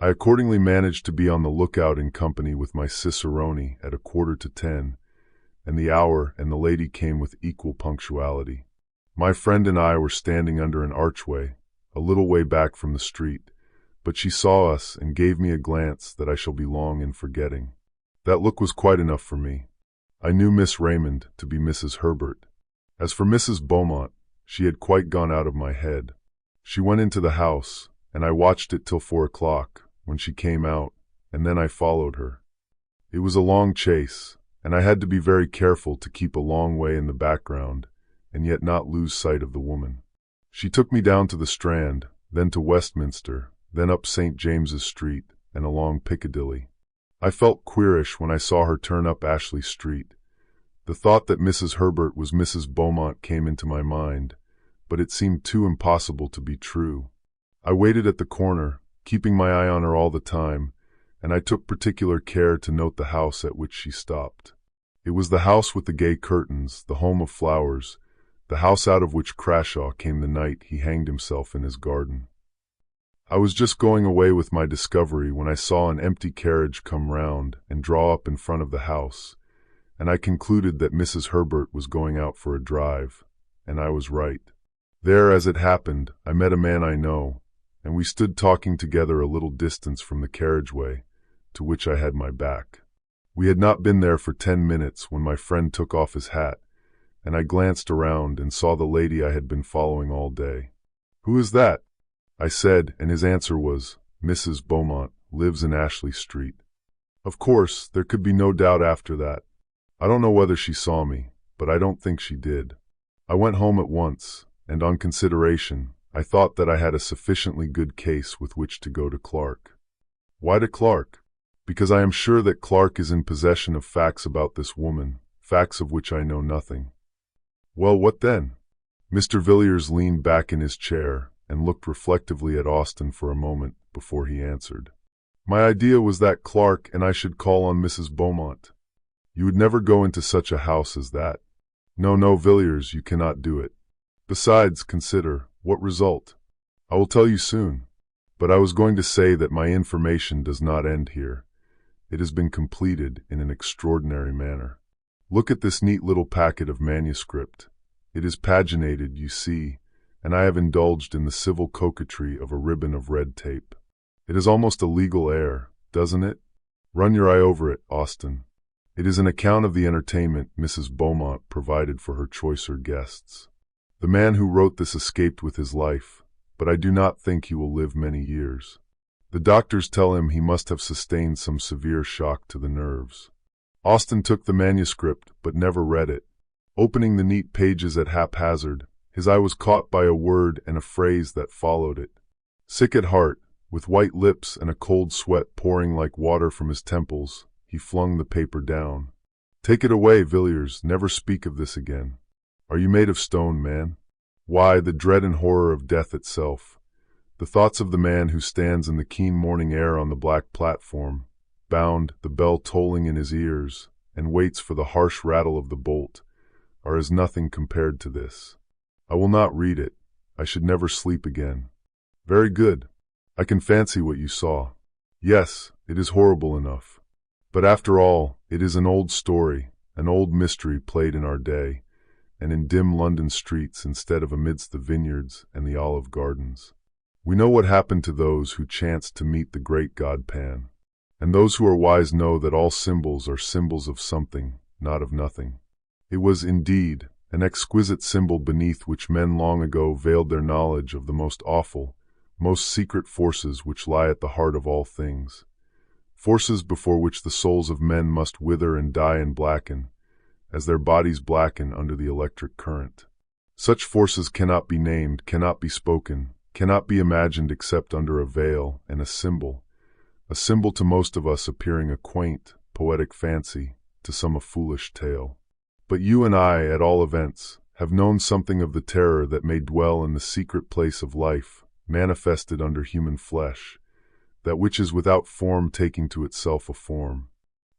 Speaker 2: I accordingly managed to be on the lookout in company with my cicerone at 9:45, and the hour and the lady came with equal punctuality. My friend and I were standing under an archway, a little way back from the street, but she saw us and gave me a glance that I shall be long in forgetting. That look was quite enough for me. I knew Miss Raymond to be Mrs. Herbert. As for Mrs. Beaumont, she had quite gone out of my head. She went into the house, and I watched it till 4 o'clock, when she came out, and then I followed her. It was a long chase, and I had to be very careful to keep a long way in the background, and yet not lose sight of the woman. She took me down to the Strand, then to Westminster, then up St. James's Street, and along Piccadilly. I felt queerish when I saw her turn up Ashley Street. The thought that Mrs. Herbert was Mrs. Beaumont came into my mind, but it seemed too impossible to be true. I waited at the corner, keeping my eye on her all the time, and I took particular care to note the house at which she stopped. It was the house with the gay curtains, the home of flowers, the house out of which Crashaw came the night he hanged himself in his garden. I was just going away with my discovery when I saw an empty carriage come round and draw up in front of the house, and I concluded that Mrs. Herbert was going out for a drive, and I was right. There, as it happened, I met a man I know, and we stood talking together a little distance from the carriageway, to which I had my back. We had not been there for 10 minutes when my friend took off his hat, and I glanced around and saw the lady I had been following all day. "Who is that?" I said, and his answer was, "Mrs. Beaumont lives in Ashley Street." Of course, there could be no doubt after that. I don't know whether she saw me, but I don't think she did. I went home at once, and on consideration, I thought that I had a sufficiently good case with which to go to Clarke. Why to Clarke? Because I am sure that Clarke is in possession of facts about this woman, facts of which I know nothing. Well, what then? Mr. Villiers leaned back in his chair and looked reflectively at Austin for a moment before he answered. My idea was that Clarke and I should call on Mrs. Beaumont. You would never go into such a house as that. No, no, Villiers, you cannot do it. Besides, consider, what result? I will tell you soon. But I was going to say that my information does not end here. It has been completed in an extraordinary manner. Look at this neat little packet of manuscript. It is paginated, you see, and I have indulged in the civil coquetry of a ribbon of red tape. It has almost a legal air, doesn't it? Run your eye over it, Austin. It is an account of the entertainment Mrs. Beaumont provided for her choicer guests. The man who wrote this escaped with his life, but I do not think he will live many years. The doctors tell him he must have sustained some severe shock to the nerves. Austin took the manuscript, but never read it. Opening the neat pages at haphazard, his eye was caught by a word and a phrase that followed it. Sick at heart, with white lips and a cold sweat pouring like water from his temples, he flung the paper down. Take it away, Villiers, never speak of this again. Are you made of stone, man? Why, the dread and horror of death itself. The thoughts of the man who stands in the keen morning air on the black platform, bound, the bell tolling in his ears, and waits for the harsh rattle of the bolt, are as nothing compared to this. I will not read it. I should never sleep again. Very good. I can fancy what you saw. Yes, it is horrible enough. But after all, it is an old story, an old mystery played in our day, and in dim London streets instead of amidst the vineyards and the olive gardens. We know what happened to those who chanced to meet the great god Pan. And those who are wise know that all symbols are symbols of something, not of nothing. It was, indeed, an exquisite symbol beneath which men long ago veiled their knowledge of the most awful, most secret forces which lie at the heart of all things. Forces before which the souls of men must wither and die and blacken, as their bodies blacken under the electric current. Such forces cannot be named, cannot be spoken, cannot be imagined except under a veil and a symbol to most of us appearing a quaint, poetic fancy, to some a foolish tale. But you and I, at all events, have known something of the terror that may dwell in the secret place of life, manifested under human flesh, that which is without form taking to itself a form.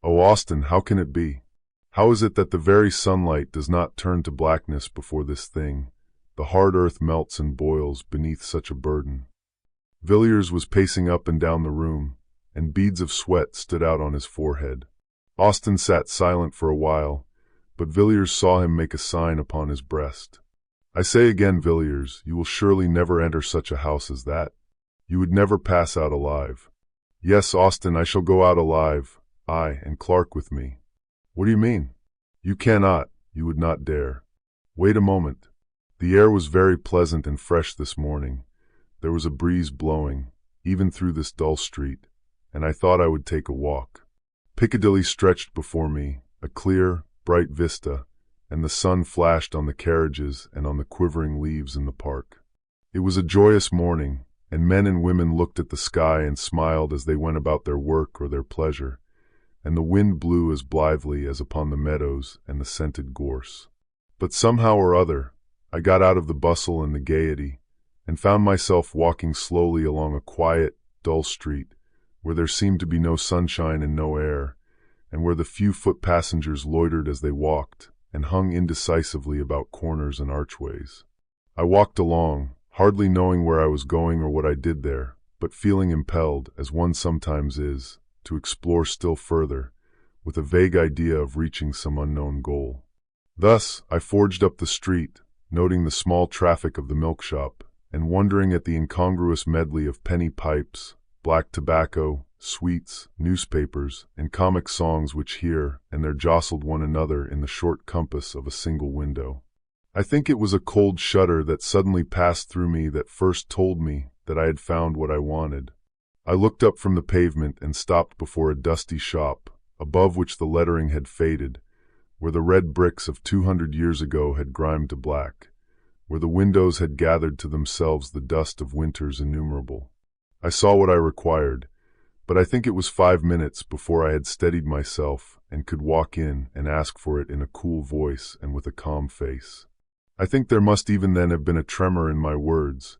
Speaker 2: Oh, Austin, how can it be? How is it that the very sunlight does not turn to blackness before this thing? The hard earth melts and boils beneath such a burden. Villiers was pacing up and down the room, and beads of sweat stood out on his forehead. Austin sat silent for a while, but Villiers saw him make a sign upon his breast. I say again, Villiers, you will surely never enter such a house as that. You would never pass out alive. Yes, Austin, I shall go out alive, I, and Clark with me. What do you mean? You cannot, you would not dare. Wait a moment. The air was very pleasant and fresh this morning. There was a breeze blowing, even through this dull street, and I thought I would take a walk. Piccadilly stretched before me, a clear, bright vista, and the sun flashed on the carriages and on the quivering leaves in the park. It was a joyous morning, and men and women looked at the sky and smiled as they went about their work or their pleasure, and the wind blew as blithely as upon the meadows and the scented gorse. But somehow or other, I got out of the bustle and the gaiety, and found myself walking slowly along a quiet, dull street, where there seemed to be no sunshine and no air, and where the few foot passengers loitered as they walked, and hung indecisively about corners and archways. I walked along, hardly knowing where I was going or what I did there, but feeling impelled, as one sometimes is, to explore still further, with a vague idea of reaching some unknown goal. Thus, I forged up the street, noting the small traffic of the milk shop, and wondering at the incongruous medley of penny pipes, black tobacco, sweets, newspapers, and comic songs which here and there jostled one another in the short compass of a single window. I think it was a cold shudder that suddenly passed through me that first told me that I had found what I wanted. I looked up from the pavement and stopped before a dusty shop, above which the lettering had faded, where the red bricks of 200 years ago had grimed to black, where the windows had gathered to themselves the dust of winters innumerable. I saw what I required, but I think it was 5 minutes before I had steadied myself and could walk in and ask for it in a cool voice and with a calm face. I think there must even then have been a tremor in my words,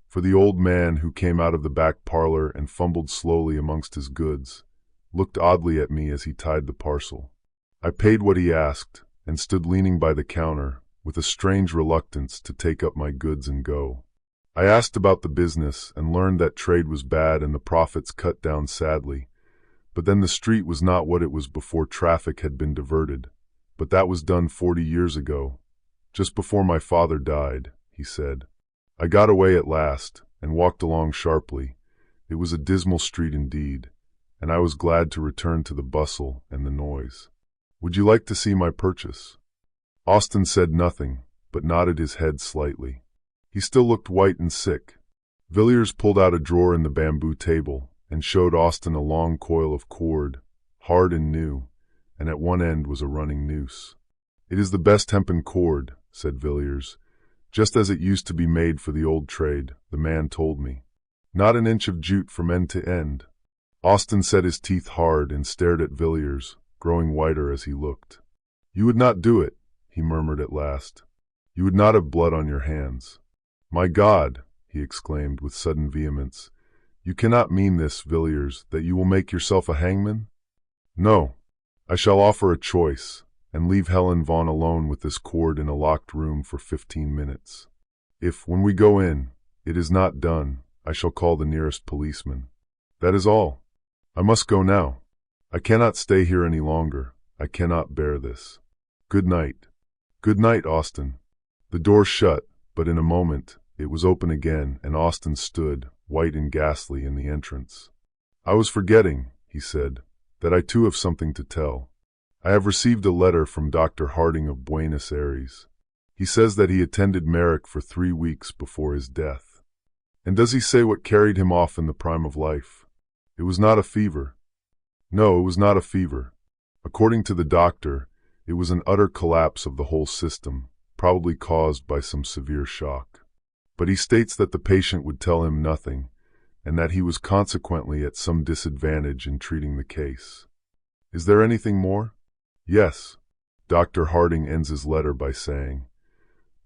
Speaker 2: for the old man who came out of the back parlor and fumbled slowly amongst his goods looked oddly at me as he tied the parcel. I paid what he asked and stood leaning by the counter with a strange reluctance to take up my goods and go. I asked about the business and learned that trade was bad and the profits cut down sadly, but then the street was not what it was before traffic had been diverted. But that was done 40 years ago, just before my father died, he said. I got away at last and walked along sharply. It was a dismal street indeed, and I was glad to return to the bustle and the noise. Would you like to see my purchase? Austin said nothing, but nodded his head slightly. He still looked white and sick. Villiers pulled out a drawer in the bamboo table and showed Austin a long coil of cord, hard and new, and at one end was a running noose. It is the best hempen cord, said Villiers, just as it used to be made for the old trade, the man told me. Not an inch of jute from end to end. Austin set his teeth hard and stared at Villiers, growing whiter as he looked. "You would not do it," he murmured at last. "You would not have blood on your hands." "My God!" he exclaimed with sudden vehemence. "You cannot mean this, Villiers, that you will make yourself a hangman?" "No. I shall offer a choice, and leave Helen Vaughan alone with this cord in a locked room for 15 minutes. If, when we go in, it is not done, I shall call the nearest policeman. That is all. I must go now. I cannot stay here any longer. I cannot bear this. Good night." "Good night, Austin." The door shut, but in a moment it was open again, and Austin stood, white and ghastly, in the entrance. "I was forgetting," he said, "that I too have something to tell. I have received a letter from Dr. Harding of Buenos Aires. He says that he attended Merrick for 3 weeks before his death. And does he say what carried him off in the prime of life? It was not a fever. No, it was not a fever. According to the doctor, it was an utter collapse of the whole system, probably caused by some severe shock. But he states that the patient would tell him nothing, and that he was consequently at some disadvantage in treating the case. Is there anything more? Yes. Dr. Harding ends his letter by saying,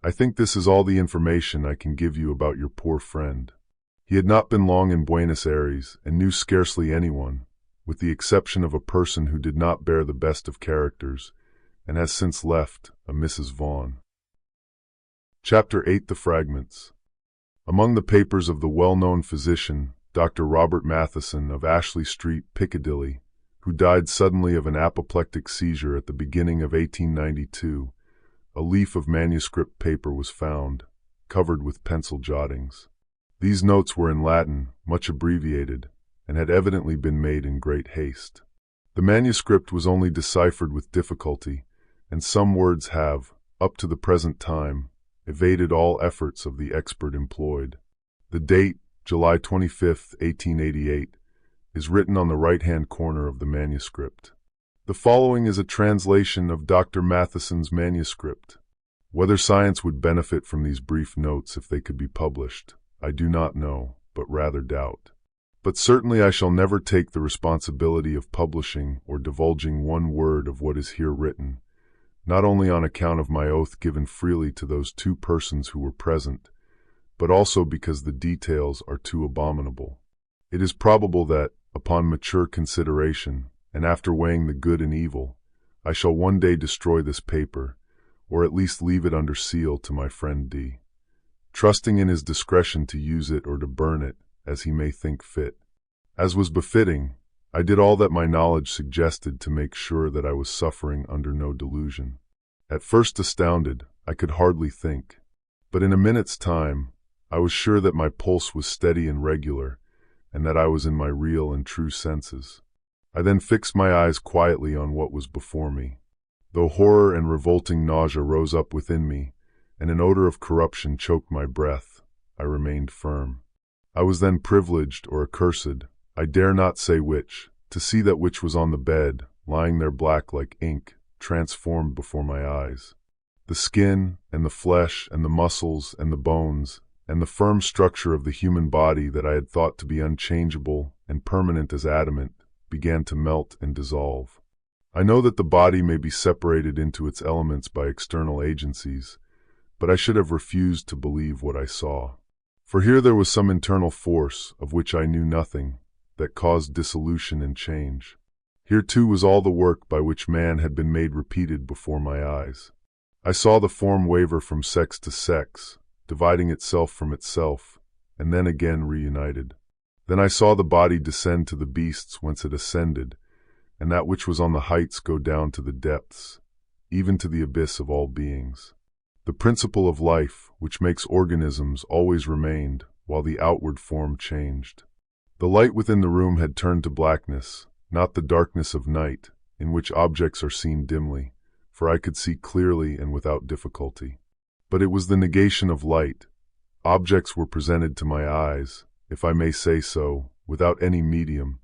Speaker 2: "I think this is all the information I can give you about your poor friend. He had not been long in Buenos Aires and knew scarcely anyone, with the exception of a person who did not bear the best of characters, and has since left, a Mrs. Vaughan." Chapter 8: The Fragments. Among the papers of the well-known physician, Dr. Robert Matheson of Ashley Street, Piccadilly, who died suddenly of an apoplectic seizure at the beginning of 1892, a leaf of manuscript paper was found, covered with pencil jottings. These notes were in Latin, much abbreviated, and had evidently been made in great haste. The manuscript was only deciphered with difficulty, and some words have, up to the present time, evaded all efforts of the expert employed. The date, July 25, 1888, is written on the right-hand corner of the manuscript. The following is a translation of Dr. Matheson's manuscript. Whether science would benefit from these brief notes if they could be published, I do not know, but rather doubt. But certainly I shall never take the responsibility of publishing or divulging one word of what is here written, not only on account of my oath given freely to those 2 persons who were present, but also because the details are too abominable. It is probable that, upon mature consideration, and after weighing the good and evil, I shall one day destroy this paper, or at least leave it under seal to my friend D, trusting in his discretion to use it or to burn it, as he may think fit. As was befitting, I did all that my knowledge suggested to make sure that I was suffering under no delusion. At first astounded, I could hardly think, but in a minute's time, I was sure that my pulse was steady and regular, and that I was in my real and true senses. I then fixed my eyes quietly on what was before me. Though horror and revolting nausea rose up within me, and an odor of corruption choked my breath, I remained firm. I was then privileged or accursed, I dare not say which, to see that which was on the bed, lying there black like ink, transformed before my eyes. The skin, and the flesh, and the muscles, and the bones, and the firm structure of the human body that I had thought to be unchangeable and permanent as adamant, began to melt and dissolve. I know that the body may be separated into its elements by external agencies, but I should have refused to believe what I saw. For here there was some internal force, of which I knew nothing, that caused dissolution and change. Here too was all the work by which man had been made repeated before my eyes. I saw the form waver from sex to sex, dividing itself from itself, and then again reunited. Then I saw the body descend to the beasts whence it ascended, and that which was on the heights go down to the depths, even to the abyss of all beings. The principle of life, which makes organisms, always remained, while the outward form changed. The light within the room had turned to blackness, not the darkness of night, in which objects are seen dimly, for I could see clearly and without difficulty. But it was the negation of light. Objects were presented to my eyes, if I may say so, without any medium,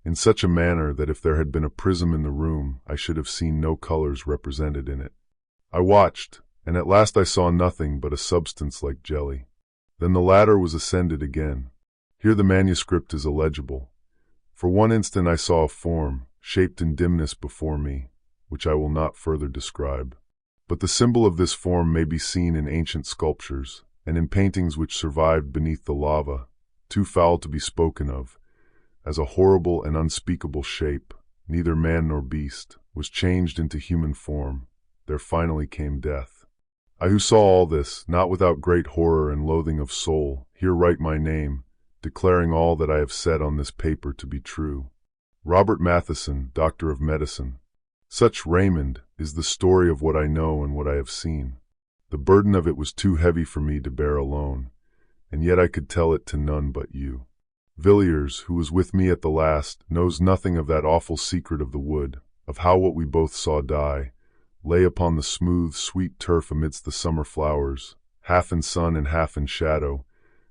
Speaker 2: in such a manner that if there had been a prism in the room, I should have seen no colors represented in it. I watched, and at last I saw nothing but a substance like jelly. Then the ladder was ascended again. Here the manuscript is illegible. For one instant I saw a form, shaped in dimness before me, which I will not further describe. But the symbol of this form may be seen in ancient sculptures, and in paintings which survived beneath the lava, too foul to be spoken of, as a horrible and unspeakable shape, neither man nor beast, was changed into human form. There finally came death. I who saw all this, not without great horror and loathing of soul, here write my name, declaring all that I have said on this paper to be true. Robert Matheson, Doctor of Medicine. Such, Raymond, is the story of what I know and what I have seen. The burden of it was too heavy for me to bear alone, and yet I could tell it to none but you. Villiers, who was with me at the last, knows nothing of that awful secret of the wood, of how what we both saw die lay upon the smooth, sweet turf amidst the summer flowers, half in sun and half in shadow,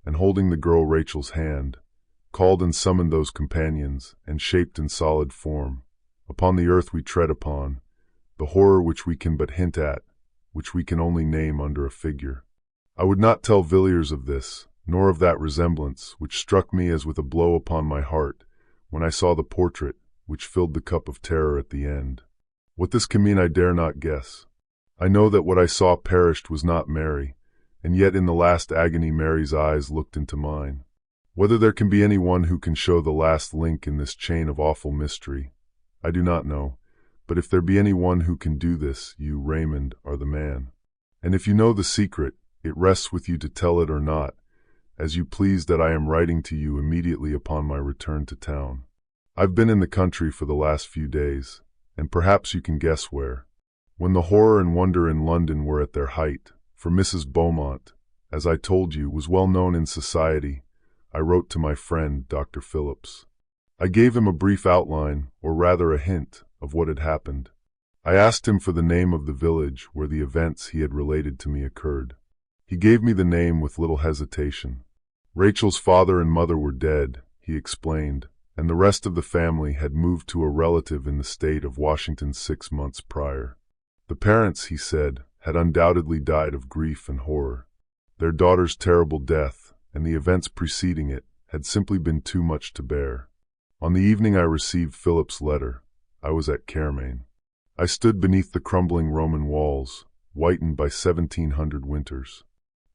Speaker 2: and holding the girl Rachel's hand, called and summoned those companions, and shaped in solid form, upon the earth we tread upon, the horror which we can but hint at, which we can only name under a figure. I would not tell Villiers of this, nor of that resemblance, which struck me as with a blow upon my heart, when I saw the portrait, which filled the cup of terror at the end. What this can mean I dare not guess. I know that what I saw perished was not Mary, and yet in the last agony Mary's eyes looked into mine. Whether there can be any one who can show the last link in this chain of awful mystery, I do not know, but if there be any one who can do this, you, Raymond, are the man. And if you know the secret, it rests with you to tell it or not, as you please, that I am writing to you immediately upon my return to town. I've been in the country for the last few days, and perhaps you can guess where. When the horror and wonder in London were at their height, for Mrs. Beaumont, as I told you, was well known in society, I wrote to my friend, Dr. Phillips. I gave him a brief outline, or rather a hint, of what had happened. I asked him for the name of the village where the events he had related to me occurred. He gave me the name with little hesitation. Rachel's father and mother were dead, he explained, and the rest of the family had moved to a relative in the state of Washington 6 months prior. The parents, he said, had undoubtedly died of grief and horror. Their daughter's terrible death, and the events preceding it, had simply been too much to bear. On the evening I received Philip's letter, I was at Carmain. I stood beneath the crumbling Roman walls, whitened by 1700 winters.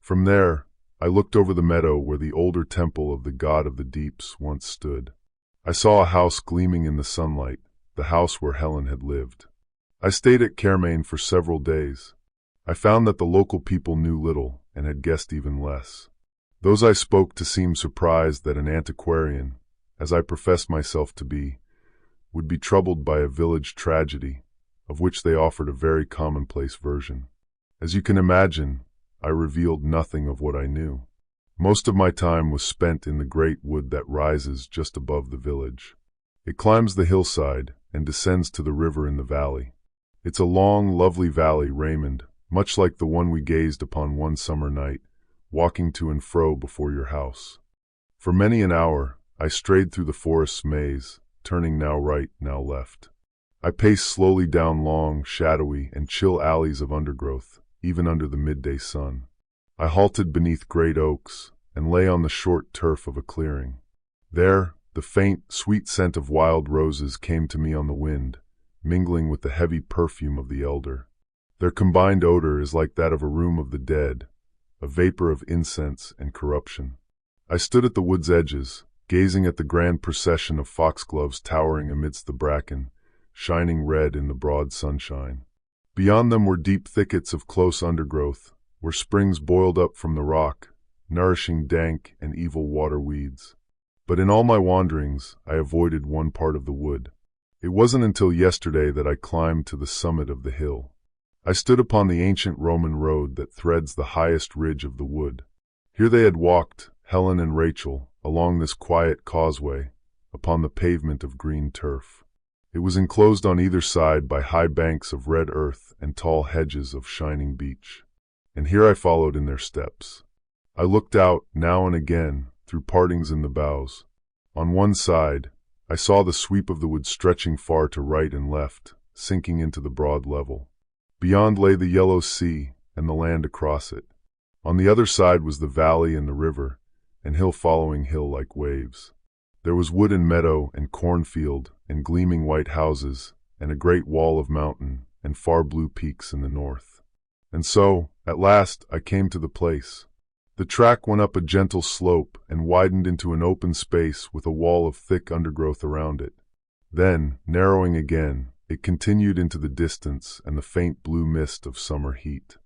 Speaker 2: From there, I looked over the meadow where the older temple of the god of the deeps once stood. I saw a house gleaming in the sunlight, the house where Helen had lived. I stayed at Carmain for several days. I found that the local people knew little and had guessed even less. Those I spoke to seemed surprised that an antiquarian, as I professed myself to be, would be troubled by a village tragedy, of which they offered a very commonplace version. As you can imagine, I revealed nothing of what I knew. Most of my time was spent in the great wood that rises just above the village. It climbs the hillside and descends to the river in the valley. It's a long, lovely valley, Raymond, much like the one we gazed upon one summer night, walking to and fro before your house. For many an hour, I strayed through the forest's maze, turning now right, now left. I paced slowly down long, shadowy, and chill alleys of undergrowth, even under the midday sun. I halted beneath great oaks, and lay on the short turf of a clearing. There, the faint, sweet scent of wild roses came to me on the wind, mingling with the heavy perfume of the elder. Their combined odor is like that of a room of the dead, a vapor of incense and corruption. I stood at the wood's edges, gazing at the grand procession of foxgloves towering amidst the bracken, shining red in the broad sunshine. Beyond them were deep thickets of close undergrowth, where springs boiled up from the rock, nourishing dank and evil water weeds. But in all my wanderings, I avoided one part of the wood. It wasn't until yesterday that I climbed to the summit of the hill. I stood upon the ancient Roman road that threads the highest ridge of the wood. Here they had walked, Helen and Rachel, along this quiet causeway, upon the pavement of green turf. It was enclosed on either side by high banks of red earth and tall hedges of shining beech. And here I followed in their steps. I looked out, now and again, through partings in the boughs. On one side, I saw the sweep of the wood stretching far to right and left, sinking into the broad level. Beyond lay the yellow sea and the land across it. On the other side was the valley and the river, and hill following hill like waves. There was wood and meadow and cornfield and gleaming white houses, and a great wall of mountain and far blue peaks in the north. And so, at last, I came to the place. The track went up a gentle slope and widened into an open space with a wall of thick undergrowth around it. Then, narrowing again, it continued into the distance and the faint blue mist of summer heat.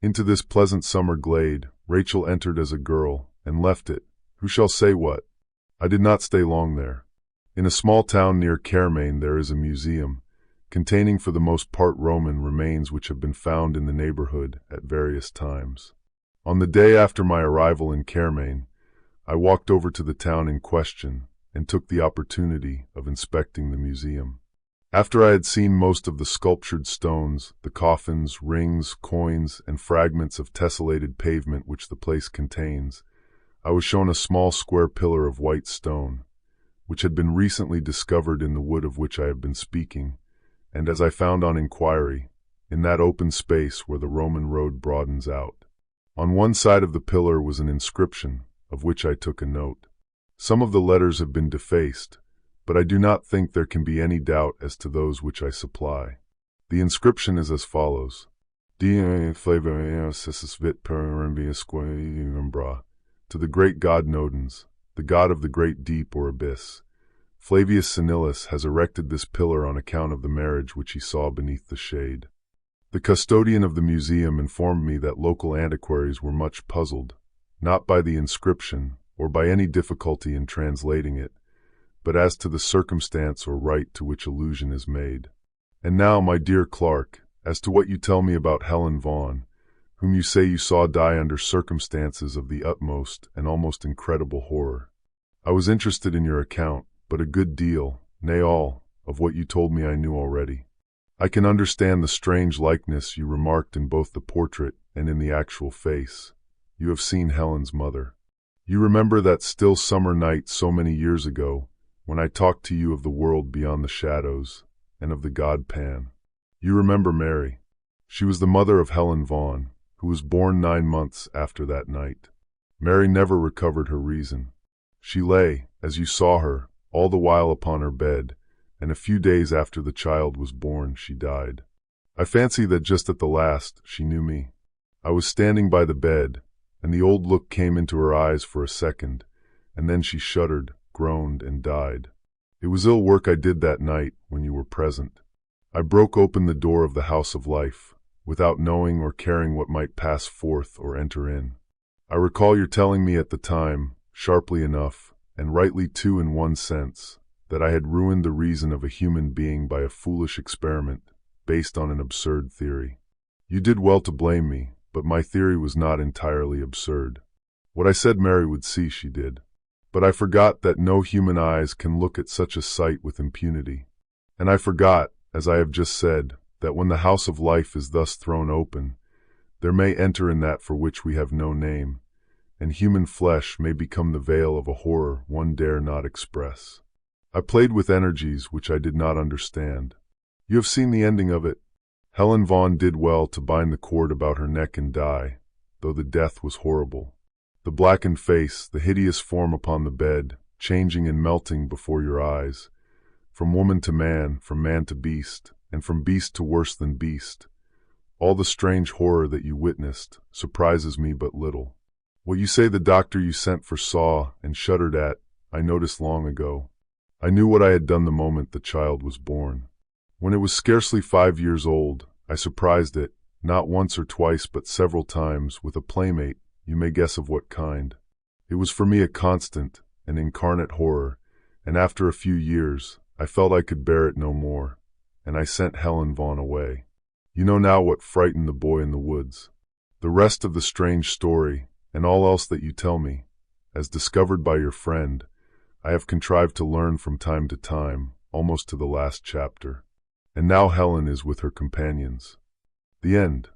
Speaker 2: Into this pleasant summer glade, Rachel entered as a girl and left it, who shall say what? I did not stay long there. In a small town near Caermaen there is a museum, containing for the most part Roman remains which have been found in the neighborhood at various times. On the day after my arrival in Caermaen, I walked over to the town in question and took the opportunity of inspecting the museum. After I had seen most of the sculptured stones, the coffins, rings, coins, and fragments of tessellated pavement which the place contains, I was shown a small square pillar of white stone, which had been recently discovered in the wood of which I have been speaking, and as I found on inquiry, in that open space where the Roman road broadens out. On one side of the pillar was an inscription, of which I took a note. Some of the letters have been defaced, but I do not think there can be any doubt as to those which I supply. The inscription is as follows: To the great god Nodens, the god of the great deep or abyss, Flavius Senilis has erected this pillar on account of the marriage which he saw beneath the shade. The custodian of the museum informed me that local antiquaries were much puzzled, not by the inscription or by any difficulty in translating it, but as to the circumstance or rite to which allusion is made. And now, my dear Clark, as to what you tell me about Helen Vaughan, whom you say you saw die under circumstances of the utmost and almost incredible horror. I was interested in your account, but a good deal, nay all, of what you told me I knew already. I can understand the strange likeness you remarked in both the portrait and in the actual face. You have seen Helen's mother. You remember that still summer night so many years ago, when I talked to you of the world beyond the shadows, and of the god Pan. You remember Mary. She was the mother of Helen Vaughan, who was born 9 months after that night. Mary never recovered her reason. She lay, as you saw her, all the while upon her bed, and a few days after the child was born she died. I fancy that just at the last she knew me. I was standing by the bed, and the old look came into her eyes for a second, and then she shuddered, groaned, and died. It was ill work I did that night when you were present. I broke open the door of the house of life, without knowing or caring what might pass forth or enter in. I recall your telling me at the time, sharply enough, and rightly too in one sense, that I had ruined the reason of a human being by a foolish experiment based on an absurd theory. You did well to blame me, but my theory was not entirely absurd. What I said Mary would see, she did. But I forgot that no human eyes can look at such a sight with impunity. And I forgot, as I have just said, that when the house of life is thus thrown open, there may enter in that for which we have no name, and human flesh may become the veil of a horror one dare not express. I played with energies which I did not understand. You have seen the ending of it. Helen Vaughan did well to bind the cord about her neck and die, though the death was horrible. The blackened face, the hideous form upon the bed, changing and melting before your eyes, from woman to man, from man to beast, and from beast to worse than beast. All the strange horror that you witnessed surprises me but little. What you say the doctor you sent for saw and shuddered at, I noticed long ago. I knew what I had done the moment the child was born. When it was scarcely 5 years old, I surprised it, not once or twice but several times, with a playmate, you may guess of what kind. It was for me a constant, an incarnate horror, and after a few years, I felt I could bear it no more, and I sent Helen Vaughan away. You know now what frightened the boy in the woods. The rest of the strange story, and all else that you tell me, as discovered by your friend, I have contrived to learn from time to time, almost to the last chapter. And now Helen is with her companions. The end.